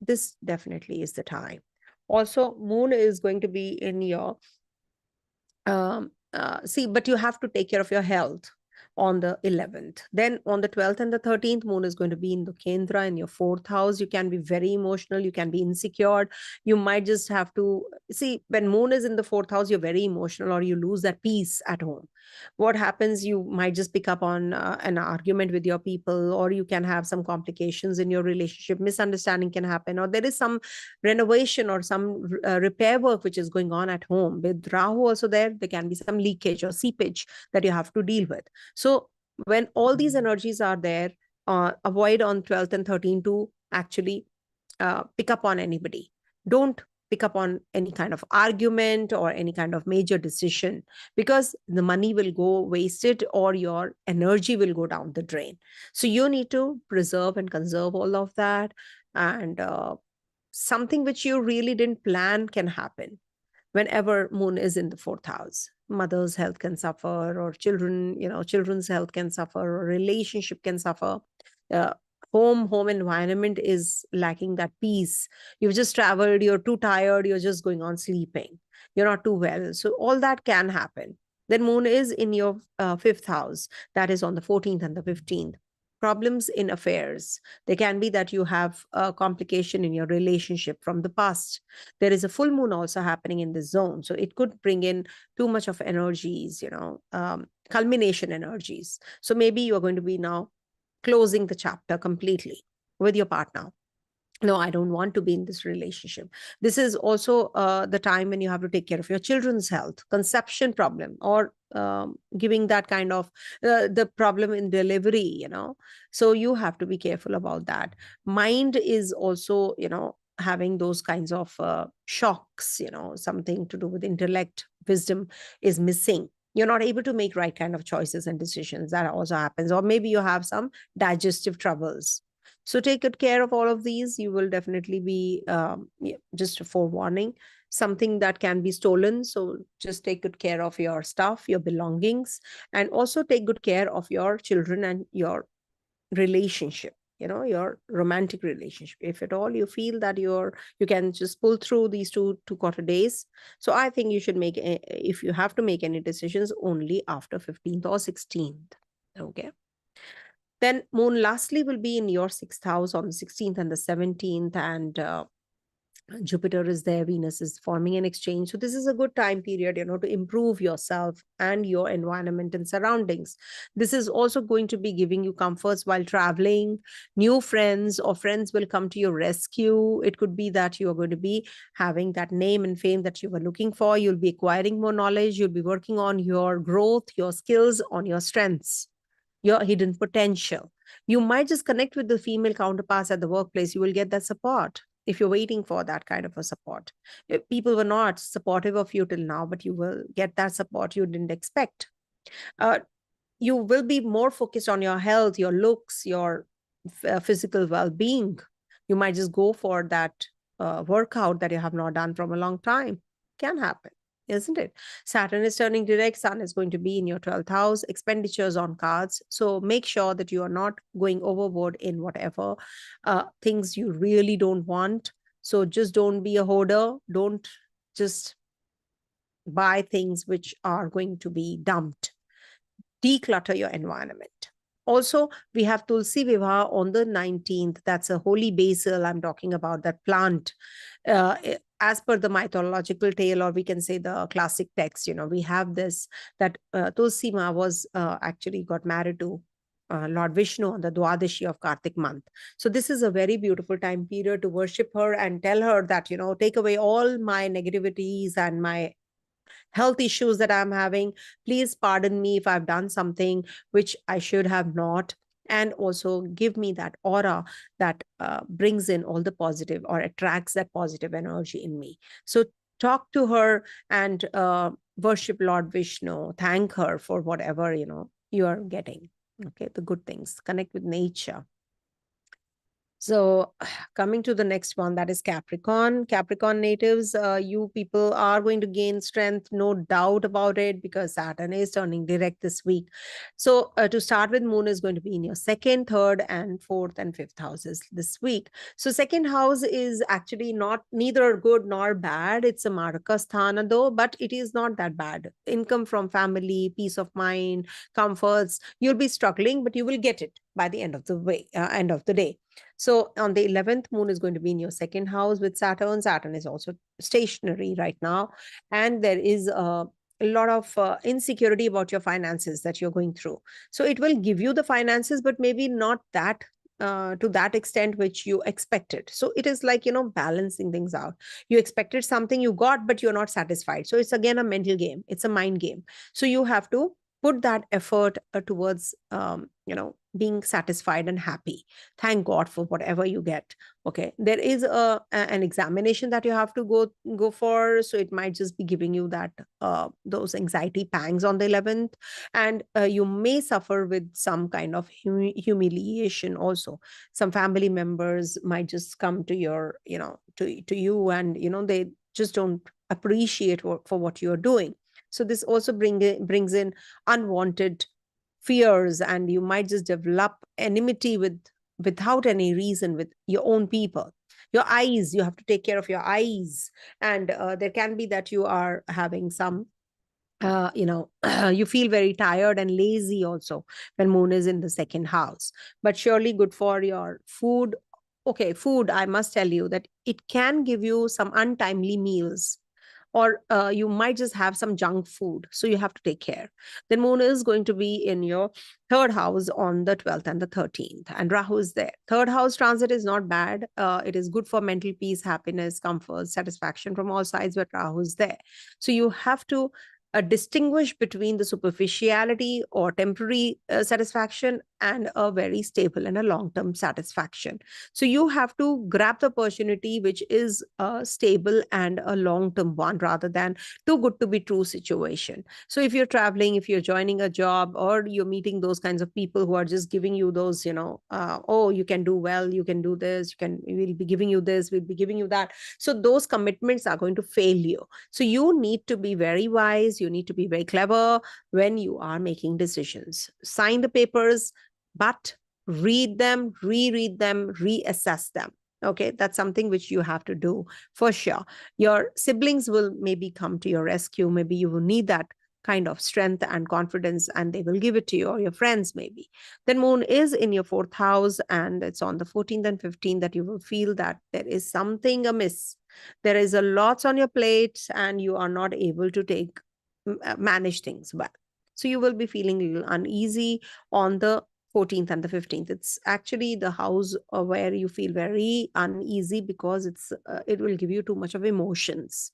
Speaker 1: This definitely is the time. Also, Moon is going to be in your but you have to take care of your health on the 11th. Then on the 12th and the 13th, Moon is going to be in the Kendra, in your fourth house. You can be very emotional. You can be insecure. You might just have to see, when Moon is in the fourth house, you're very emotional, or you lose that peace at home. What happens, you might just pick up on an argument with your people, or you can have some complications in your relationship. Misunderstanding can happen, or there is some renovation or some repair work which is going on at home. With Rahu also there can be some leakage or seepage that you have to deal with. So when all these energies are there, avoid on 12th and 13th to actually pick up on anybody. Don't pick up on any kind of argument or any kind of major decision, because the money will go wasted or your energy will go down the drain. So you need to preserve and conserve all of that. And something which you really didn't plan can happen whenever Moon is in the fourth house. Mother's health can suffer, or children's health can suffer, or relationship can suffer. Uh, home environment is lacking that peace. You've just traveled, you're too tired, you're just going on sleeping, you're not too well. So all that can happen. Then Moon is in your fifth house, that is on the 14th and the 15th. Problems in affairs. They can be that you have a complication in your relationship from the past. There is a full moon also happening in this zone, so it could bring in too much of energies, culmination energies. So maybe you're going to be now closing the chapter completely with your partner. No, I don't want to be in this relationship. This is also the time when you have to take care of your children's health, conception problem, or giving that kind of the problem in delivery, So you have to be careful about that. Mind is also, having those kinds of shocks, something to do with intellect, wisdom is missing. You're not able to make right kind of choices and decisions. That also happens. Or maybe you have some digestive troubles. So take good care of all of these. You will definitely be just a forewarning, something that can be stolen. So just take good care of your stuff, your belongings, and also take good care of your children and your relationship, your romantic relationship. If at all you feel that you can just pull through these two quarter days. So I think you should make, if you have to make any decisions, only after 15th or 16th. Okay. Then moon lastly will be in your 6th house on the 16th and the 17th, and Jupiter is there, Venus is forming an exchange. So this is a good time period, to improve yourself and your environment and surroundings. This is also going to be giving you comforts while traveling. New friends or friends will come to your rescue. It could be that you are going to be having that name and fame that you were looking for. You'll be acquiring more knowledge. You'll be working on your growth, your skills, on your strengths, your hidden potential. You might just connect with the female counterparts at the workplace. You will get that support if you're waiting for that kind of a support. People were not supportive of you till now, but you will get that support you didn't expect. You will be more focused on your health, your looks, your physical well-being. You might just go for that workout that you have not done from a long time. Can happen, isn't it? Saturn is turning direct. Sun is going to be in your 12th house. Expenditures on cards. So make sure that you are not going overboard in whatever things you really don't want. So just don't be a hoarder. Don't just buy things which are going to be dumped. Declutter your environment. Also, we have Tulsi Vivah on the 19th. That's a holy basil. I'm talking about that plant. As per the mythological tale, or we can say the classic text, we have this, that Tulsi Ma was actually got married to Lord Vishnu on the Dwadashi of Kartik month. So this is a very beautiful time period to worship her and tell her that, take away all my negativities and my health issues that I'm having. Please pardon me if I've done something which I should have not. And also give me that aura that brings in all the positive, or attracts that positive energy in me. So talk to her and worship Lord Vishnu. Thank her for whatever, you are getting. Okay, the good things. Connect with nature. So coming to the next one, that is Capricorn. Capricorn natives, you people are going to gain strength, no doubt about it, because Saturn is turning direct this week. So to start with, moon is going to be in your 2nd, 3rd, and 4th and 5th houses this week. So 2nd house is actually neither good nor bad. It's a Maraka Sthana though, but it is not that bad. Income from family, peace of mind, comforts. You'll be struggling, but you will get it by the end of the day. So on the 11th, moon is going to be in your 2nd house with Saturn. Saturn is also stationary right now. And there is a lot of insecurity about your finances that you're going through. So it will give you the finances, but maybe not that to that extent which you expected. So it is like, balancing things out. You expected something, you got, but you're not satisfied. So it's again a mental game. It's a mind game. So you have to put that effort towards, being satisfied and happy. Thank God for whatever you get. Okay, there is an examination that you have to go for, so it might just be giving you that those anxiety pangs on the 11th, and you may suffer with some kind of humiliation also. Some family members might just come to your, to you, and they just don't appreciate for what you're doing. So this also brings in unwanted fears, and you might just develop enmity without any reason with your own people. Your eyes, you have to take care of your eyes, and there can be that you are having some you feel very tired and lazy also when moon is in the 2nd house, but surely good for your food. Okay, food, I must tell you that it can give you some untimely meals, or you might just have some junk food. So you have to take care. Then moon is going to be in your 3rd house on the 12th and the 13th, and Rahu is there. 3rd house transit is not bad. It is good for mental peace, happiness, comfort, satisfaction from all sides, but Rahu is there. So you have to distinguish between the superficiality or temporary satisfaction and a very stable and a long-term satisfaction. So you have to grab the opportunity which is a stable and a long-term one, rather than too good to be true situation. So if you're traveling, if you're joining a job, or you're meeting those kinds of people who are just giving you those, oh, you can do well, you can do this, we'll be giving you this, we'll be giving you that. So those commitments are going to fail you. So you need to be very wise. You need to be very clever when you are making decisions. Sign the papers, but read them, reread them, reassess them. Okay, that's something which you have to do for sure. Your siblings will maybe come to your rescue. Maybe you will need that kind of strength and confidence, and they will give it to you, or your friends maybe. Then moon is in your 4th house, and it's on the 14th and 15th that you will feel that there is something amiss. There is a lot on your plate, and you are not able to manage things well. So you will be feeling a little uneasy on the 14th and the 15th. It's actually the house where you feel very uneasy because it will give you too much of emotions.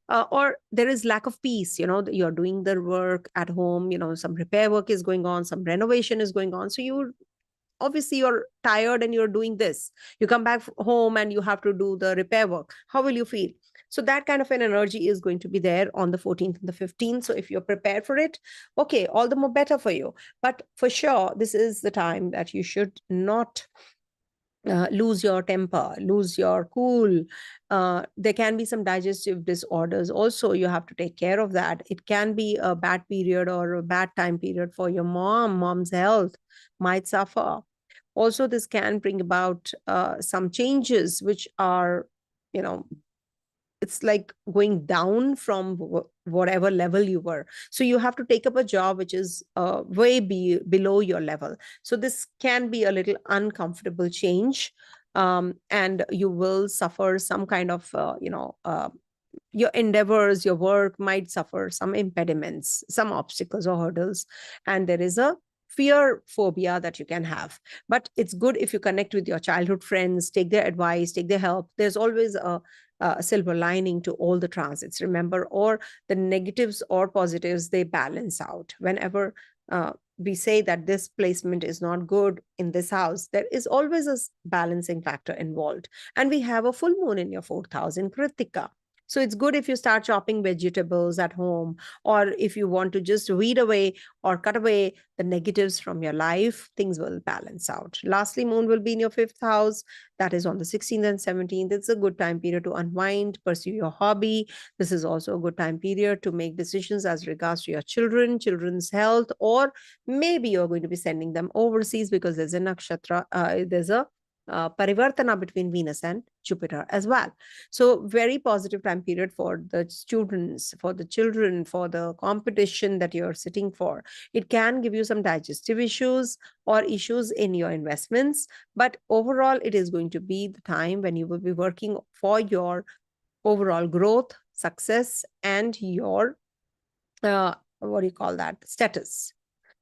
Speaker 1: Or there is lack of peace, you're doing the work at home, some repair work is going on, some renovation is going on. So you're tired and you're doing this. You come back home and you have to do the repair work. How will you feel? So that kind of an energy is going to be there on the 14th and the 15th. So if you're prepared for it, okay, all the more better for you. But for sure, this is the time that you should not lose your temper, lose your cool. There can be some digestive disorders also. You have to take care of that. It can be a bad period or a bad time period for your mom's health might suffer. Also, this can bring about some changes which are, it's like going down from whatever level you were. So you have to take up a job which is way below your level. So this can be a little uncomfortable change, and you will suffer some kind of, your endeavors, your work might suffer some impediments, some obstacles or hurdles, and there is a fear phobia that you can have. But it's good if you connect with your childhood friends, take their advice, take their help. There's always a silver lining to all the transits, remember, or the negatives or positives, they balance out. Whenever we say that this placement is not good in this house, there is always a balancing factor involved. And we have a full moon in your 4th house in Kritika. So it's good if you start chopping vegetables at home, or if you want to just weed away or cut away the negatives from your life, things will balance out. Lastly, moon will be in your 5th house. That is on the 16th and 17th. It's a good time period to unwind, pursue your hobby. This is also a good time period to make decisions as regards to your children's health, or maybe you're going to be sending them overseas because there's a nakshatra, there's a parivartana between Venus and Jupiter as well. So very positive time period for the students, for the children, for the competition that you're sitting for. It can give you some digestive issues or issues in your investments, but overall it is going to be the time when you will be working for your overall growth, success, and your what do you call that, status.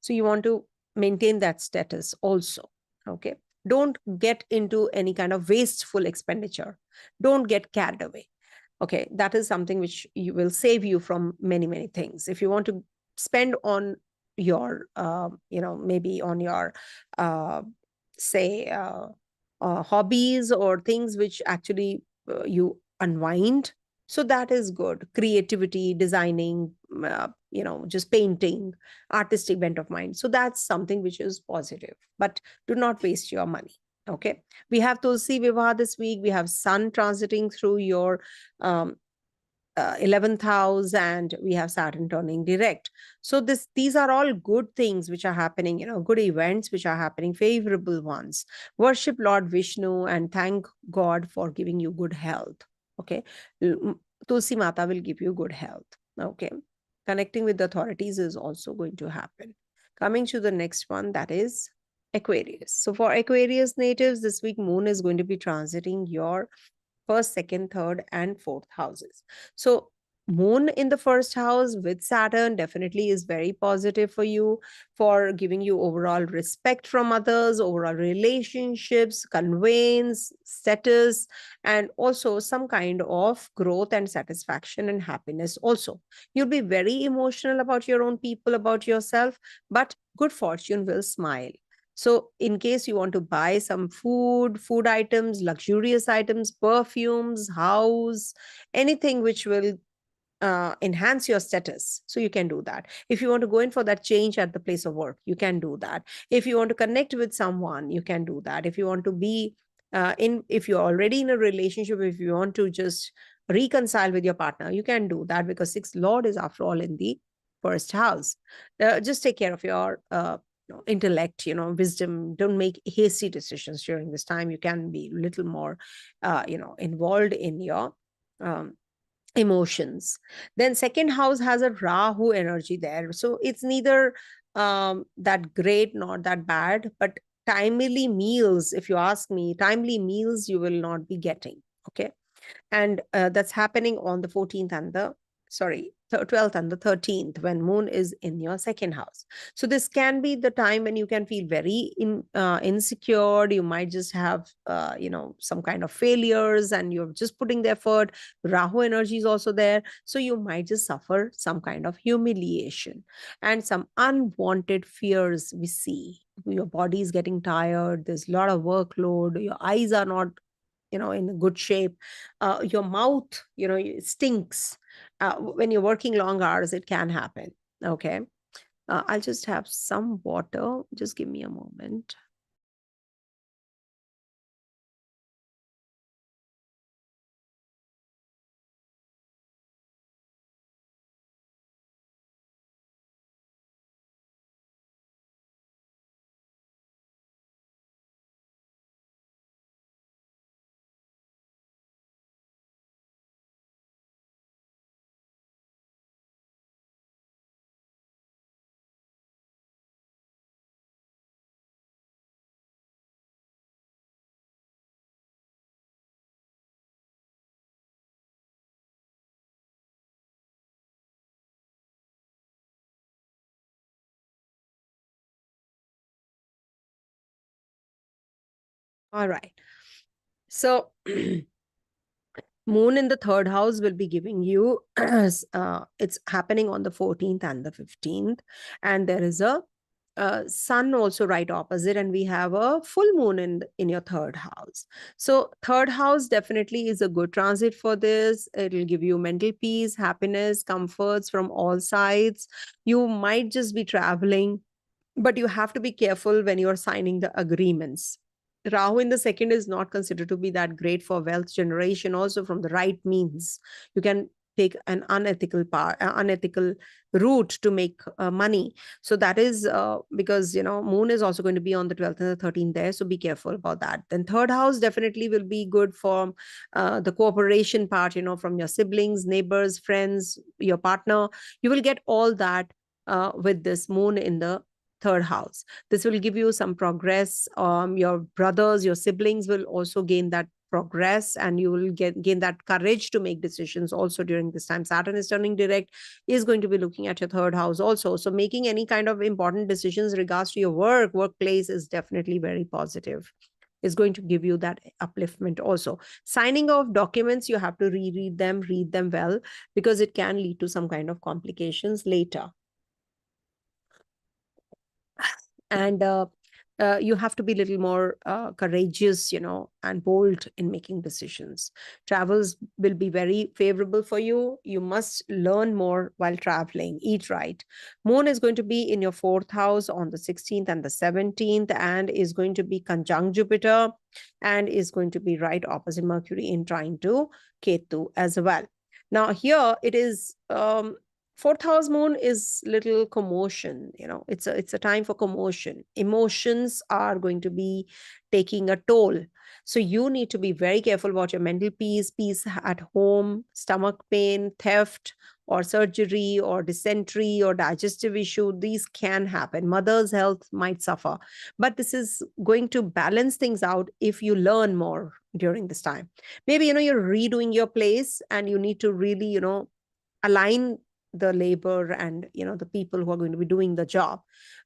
Speaker 1: So you want to maintain that status also. Okay, don't get into any kind of wasteful expenditure. Don't get carried away. Okay, that is something which you will save you from many things. If you want to spend on your maybe on your say hobbies or things which actually you unwind, so that is good. Creativity, designing, just painting, artistic bent of mind. So that's something which is positive, but do not waste your money. Okay. We have Tulsi Vivah this week. We have Sun transiting through your 11th house, and we have Saturn turning direct. So these are all good things which are happening, good events which are happening, favorable ones. Worship Lord Vishnu and thank God for giving you good health. Okay. Tulsi Mata will give you good health. Okay. Connecting with the authorities is also going to happen. Coming to the next one, that is Aquarius. So for Aquarius natives, this week moon is going to be transiting your 1st, 2nd, 3rd, and 4th houses. So moon in the 1st house with Saturn definitely is very positive for you, for giving you overall respect from others, overall relationships, conveyance, status, and also some kind of growth and satisfaction and happiness also. You'll be very emotional about your own people, about yourself, but good fortune will smile. So in case you want to buy some food items, luxurious items, perfumes, house, anything which will enhance your status, so you can do that. If you want to go in for that change at the place of work, you can do that. If you want to connect with someone, you can do that. If you want to be if you're already in a relationship, if you want to just reconcile with your partner, you can do that, because 6th Lord is after all in the 1st house. Just take care of your intellect, wisdom. Don't make hasty decisions during this time. You can be a little more involved in your emotions. Then second house has a Rahu energy there. So it's neither that great, not that bad, but timely meals, if you ask me, timely meals you will not be getting. Okay. And that's happening on the 14th and the 12th and the 13th, when moon is in your second house. So this can be the time when you can feel very insecure. You might just have some kind of failures, and you're just putting the effort. Rahu energy is also there, so you might just suffer some kind of humiliation and some unwanted fears. We see your body is getting tired, there's a lot of workload, your eyes are not in a good shape, your mouth it stinks. When you're working long hours, it can happen. Okay. I'll just have some water, just give me a moment. All right. So moon in the third house will be giving you it's happening on the 14th and the 15th, and there is a sun also right opposite, and we have a full moon in your third house. So third house definitely is a good transit for this. It will give you mental peace, happiness, comforts from all sides. You might just be traveling, but you have to be careful when you're signing the agreements. Rahu in the second is not considered to be that great for wealth generation, also from the right means. You can take an unethical route to make money. So that is because moon is also going to be on the 12th and the 13th there, so be careful about that. Then third house definitely will be good for the cooperation part, from your siblings, neighbors, friends, your partner. You will get all that with this moon in the third house. This will give you some progress. Your brothers, your siblings will also gain that progress, and you will gain that courage to make decisions also during this time. Saturn is turning direct, is going to be looking at your third house also. So making any kind of important decisions in regards to your workplace is definitely very positive. Is going to give you that upliftment also. Signing of documents, you have to read them well, because it can lead to some kind of complications later. And you have to be a little more courageous, and bold in making decisions. Travels will be very favorable for you. You must learn more while traveling. Eat right. Moon is going to be in your fourth house on the 16th and the 17th, and is going to be conjunct Jupiter, and is going to be right opposite Mercury in trine to Ketu as well. Now here it is fourth house moon is little commotion. It's a time for commotion. Emotions are going to be taking a toll, so you need to be very careful about your mental peace at home. Stomach pain, theft, or surgery, or dysentery, or digestive issue, these can happen. Mother's health might suffer, but this is going to balance things out if you learn more during this time. Maybe you're redoing your place, and you need to really align the labor and the people who are going to be doing the job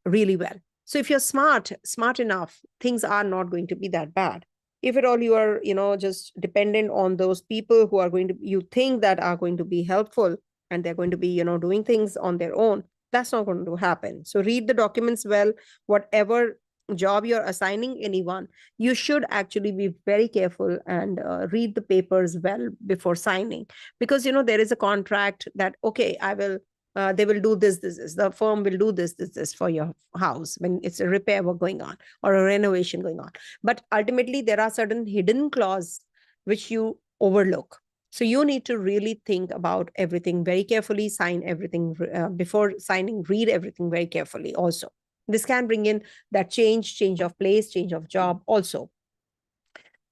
Speaker 1: really well. So if you're smart enough, things are not going to be that bad. If at all you are just dependent on those people who are going to, you think that are going to be helpful, and they're going to be doing things on their own, that's not going to happen. So read the documents well. Whatever job you're assigning anyone, you should actually be very careful and read the papers well before signing, because there is a contract that, okay, I will they will do this, the firm will do this for your house when it's a repair work going on or a renovation going on. But ultimately there are certain hidden clauses which you overlook. So you need to really think about everything very carefully, sign everything before signing, read everything very carefully also. This can bring in that change of place, change of job also.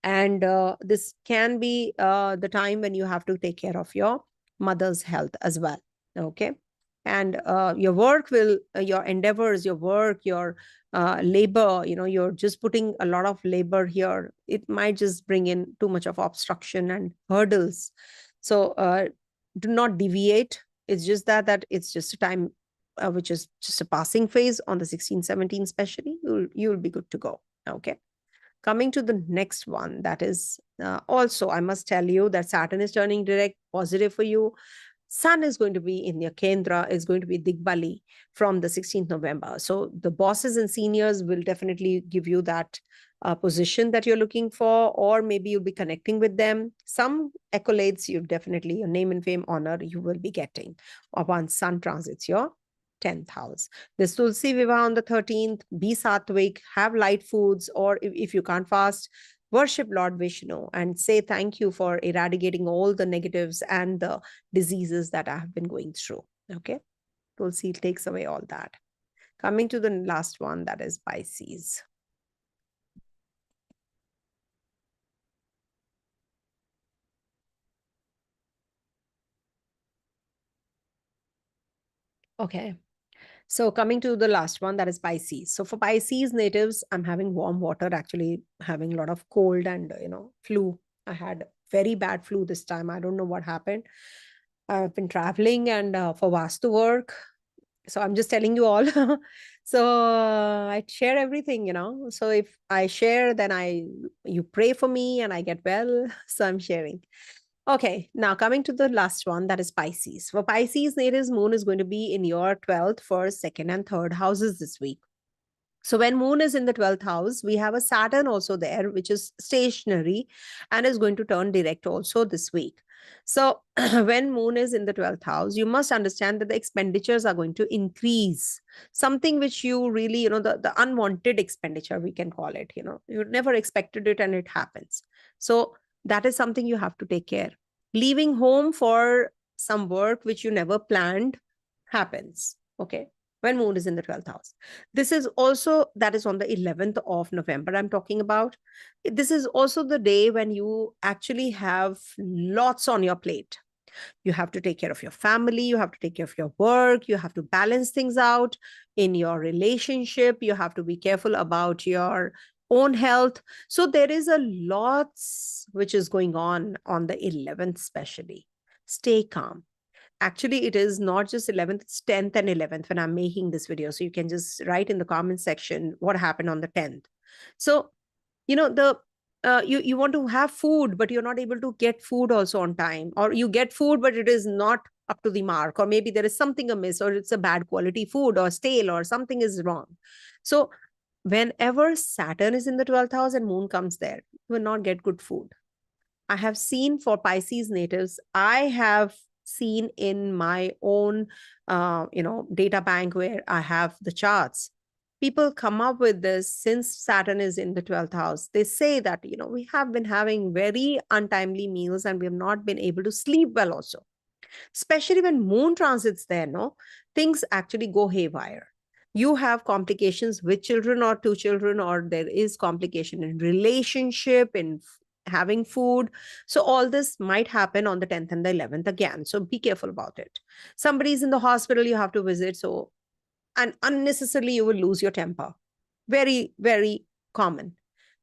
Speaker 1: And this can be the time when you have to take care of your mother's health as well. Okay. And your work will, your endeavors, your work, your labor, you're just putting a lot of labor here. It might just bring in too much of obstruction and hurdles. So do not deviate. It's just that it's just a time which is just a passing phase on the 16, 17 especially. You'll be good to go. Okay. Coming to the next one, that is also, I must tell you that Saturn is turning direct, positive for you. Sun is going to be in your Kendra, is going to be Digbali from the 16th November. So the bosses and seniors will definitely give you that position that you're looking for, or maybe you'll be connecting with them. Some accolades, you definitely, your name and fame, honor, you will be getting once Sun transits your 10th house. This Tulsi Vivaha on the 13th, be sattvic, have light foods, or if you can't fast, worship Lord Vishnu and say thank you for eradicating all the negatives and the diseases that I have been going through. Okay. Tulsi takes away all that. Coming to the last one, that is Pisces. Okay. So coming to the last one, that is Pisces. So for Pisces natives, I'm having warm water, actually having a lot of cold and, flu. I had very bad flu this time. I don't know what happened. I've been traveling and for Vastu work. So I'm just telling you all. So I share everything. So if I share, then you pray for me and I get well. So I'm sharing. Okay, now coming to the last one, that is Pisces. For Pisces natives, moon is going to be in your 12th, 1st, 2nd, and 3rd houses this week. So when moon is in the 12th house, we have a Saturn also there, which is stationary and is going to turn direct also this week. So when moon is in the 12th house, you must understand that the expenditures are going to increase. Something which you really, the unwanted expenditure, we can call it, you never expected it and it happens. So that is something you have to take care. Leaving home for some work which you never planned happens. Okay. When moon is in the 12th house. This is also, that is on the 11th of November I'm talking about. This is also the day when you actually have lots on your plate. You have to take care of your family, you have to take care of your work, you have to balance things out in your relationship, you have to be careful about your own health. So there is a lots which is going on the 11th especially. Stay calm. Actually, it is not just 11th, it's 10th and 11th when I'm making this video. So you can just write in the comment section what happened on the 10th. So, you want to have food, but you're not able to get food also on time, or you get food, but it is not up to the mark, or maybe there is something amiss, or it's a bad quality food or stale, or something is wrong. So whenever Saturn is in the 12th house and moon comes there, you will not get good food. I have seen for Pisces natives, I have seen in my own, data bank where I have the charts. People come up with this since Saturn is in the 12th house. They say that, we have been having very untimely meals and we have not been able to sleep well also. Especially when moon transits there, things actually go haywire. You have complications with children or two children, or there is complication in relationship, in having food. So all this might happen on the 10th and the 11th again. So be careful about it. Somebody's in the hospital, you have to visit. So, and unnecessarily you will lose your temper. Very, very common.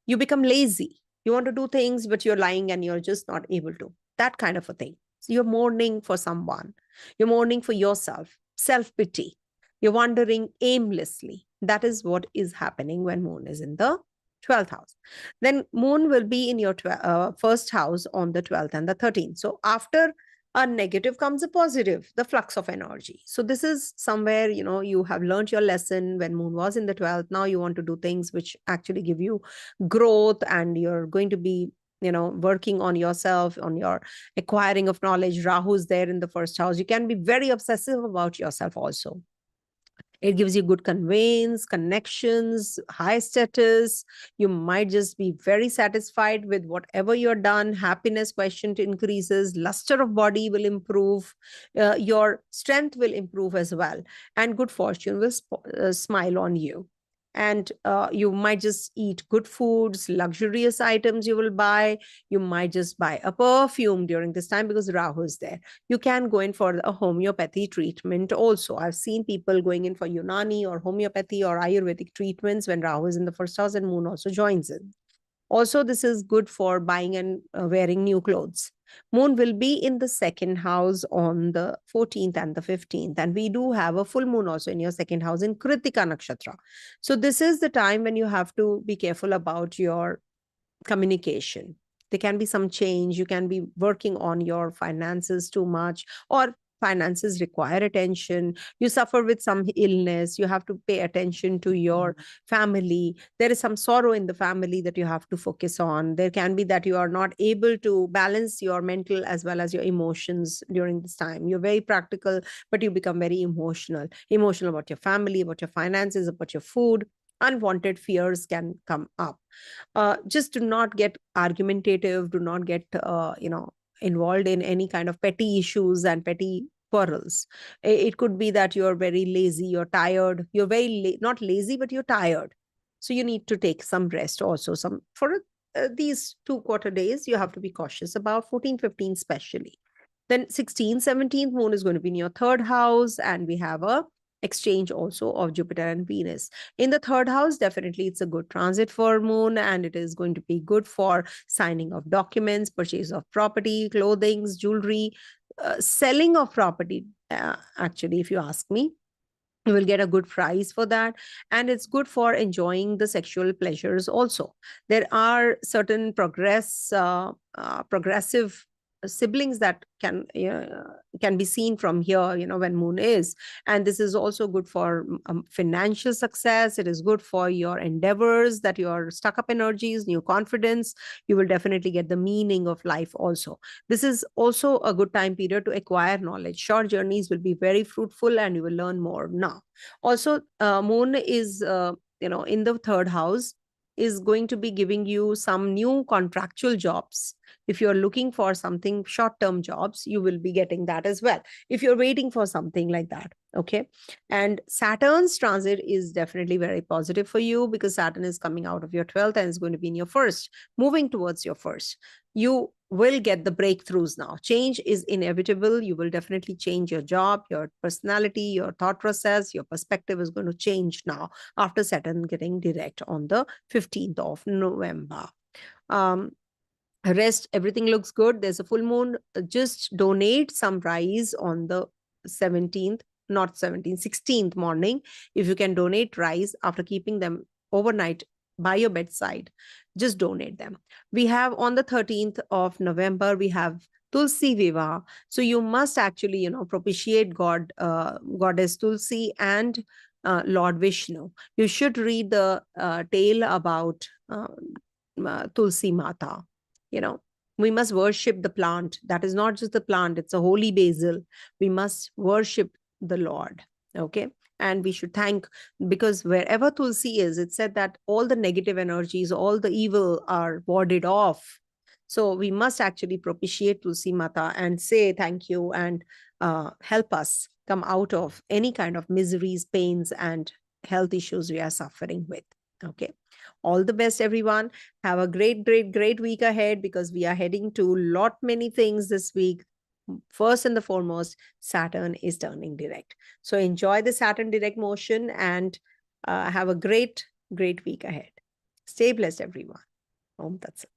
Speaker 1: You become lazy. You want to do things, but you're lying and you're just not able to. That kind of a thing. So you're mourning for someone. You're mourning for yourself. Self-pity. You're wandering aimlessly. That is what is happening when moon is in the 12th house. Then moon will be in your first house on the 12th and the 13th. So after a negative comes a positive, the flux of energy. So this is somewhere, you have learned your lesson when moon was in the 12th. Now you want to do things which actually give you growth, and you're going to be, working on yourself, on your acquiring of knowledge. Rahu's there in the first house. You can be very obsessive about yourself also. It gives you good conveyance, connections, high status. You might just be very satisfied with whatever you're done. Happiness quotient increases. Luster of body will improve. Your strength will improve as well. And good fortune will smile on you. And you might just eat good foods, luxurious items you will buy. You might just buy a perfume during this time because Rahu is there. You can go in for a homeopathy treatment also. I've seen people going in for Unani or homeopathy or Ayurvedic treatments when Rahu is in the first house and Moon also joins in. Also, this is good for buying and wearing new clothes. Moon will be in the second house on the 14th and the 15th. And we do have a full moon also in your second house in Kritika Nakshatra. So this is the time when you have to be careful about your communication. There can be some change. You can be working on your finances too much, or finances require attention. You suffer with some illness. You have to pay attention to your family. There is some sorrow in the family that you have to focus on. There can be that you are not able to balance your mental as well as your emotions during this time. You're very practical, but you become very emotional about your family, about your finances, about your food. Unwanted fears can come up. Just do not get argumentative. Do not get involved in any kind of petty issues and petty quarrels. It could be that you're very lazy, you're tired, you're very not lazy, but you're tired. So you need to take some rest also. Some for these 2 quarter days, you have to be cautious about 14, 15 especially. Then 16, 17th moon is going to be in your third house, and we have a exchange also of Jupiter and Venus. In the third house, definitely it's a good transit for moon, and it is going to be good for signing of documents, purchase of property, clothing, jewelry, selling of property. Actually, if you ask me, you will get a good price for that, and it's good for enjoying the sexual pleasures also. There are certain progressive siblings that can be seen from here, when moon is. And this is also good for financial success. It is good for your endeavors, that your stuck up energies, new confidence. You will definitely get the meaning of life also. This is also a good time period to acquire knowledge. Short journeys will be very fruitful, and you will learn more now. Also, moon is in the third house, is going to be giving you some new contractual jobs. If you're looking for something short-term jobs, you will be getting that as well, if you're waiting for something like that. Okay. And Saturn's transit is definitely very positive for you, because Saturn is coming out of your 12th and is going to be in your first, moving towards your first. You will get the breakthroughs now. Change is inevitable. You will definitely change your job, your personality, your thought process, your perspective is going to change now after Saturn getting direct on the 15th of November. Rest, everything looks good. There's a full moon. Just donate some rice on the 17th, not 17th, 16th morning. If you can donate rice after keeping them overnight by your bedside, just donate them. We have on the 13th of November, we have Tulsi Viva. So you must actually, propitiate Goddess Tulsi and Lord Vishnu. You should read the tale about Tulsi Mata. We must worship the plant. That is not just the plant, it's a holy basil. We must worship the Lord. Okay. And we should thank, because wherever Tulsi is, it said that all the negative energies, all the evil are warded off. So we must actually propitiate Tulsi Mata and say thank you, and help us come out of any kind of miseries, pains, and health issues we are suffering with. Okay. All the best, everyone. Have a great, great, great week ahead, because we are heading to many things this week. First and the foremost, Saturn is turning direct. So enjoy the Saturn direct motion, and have a great, great week ahead. Stay blessed, everyone. Om Tat Sat.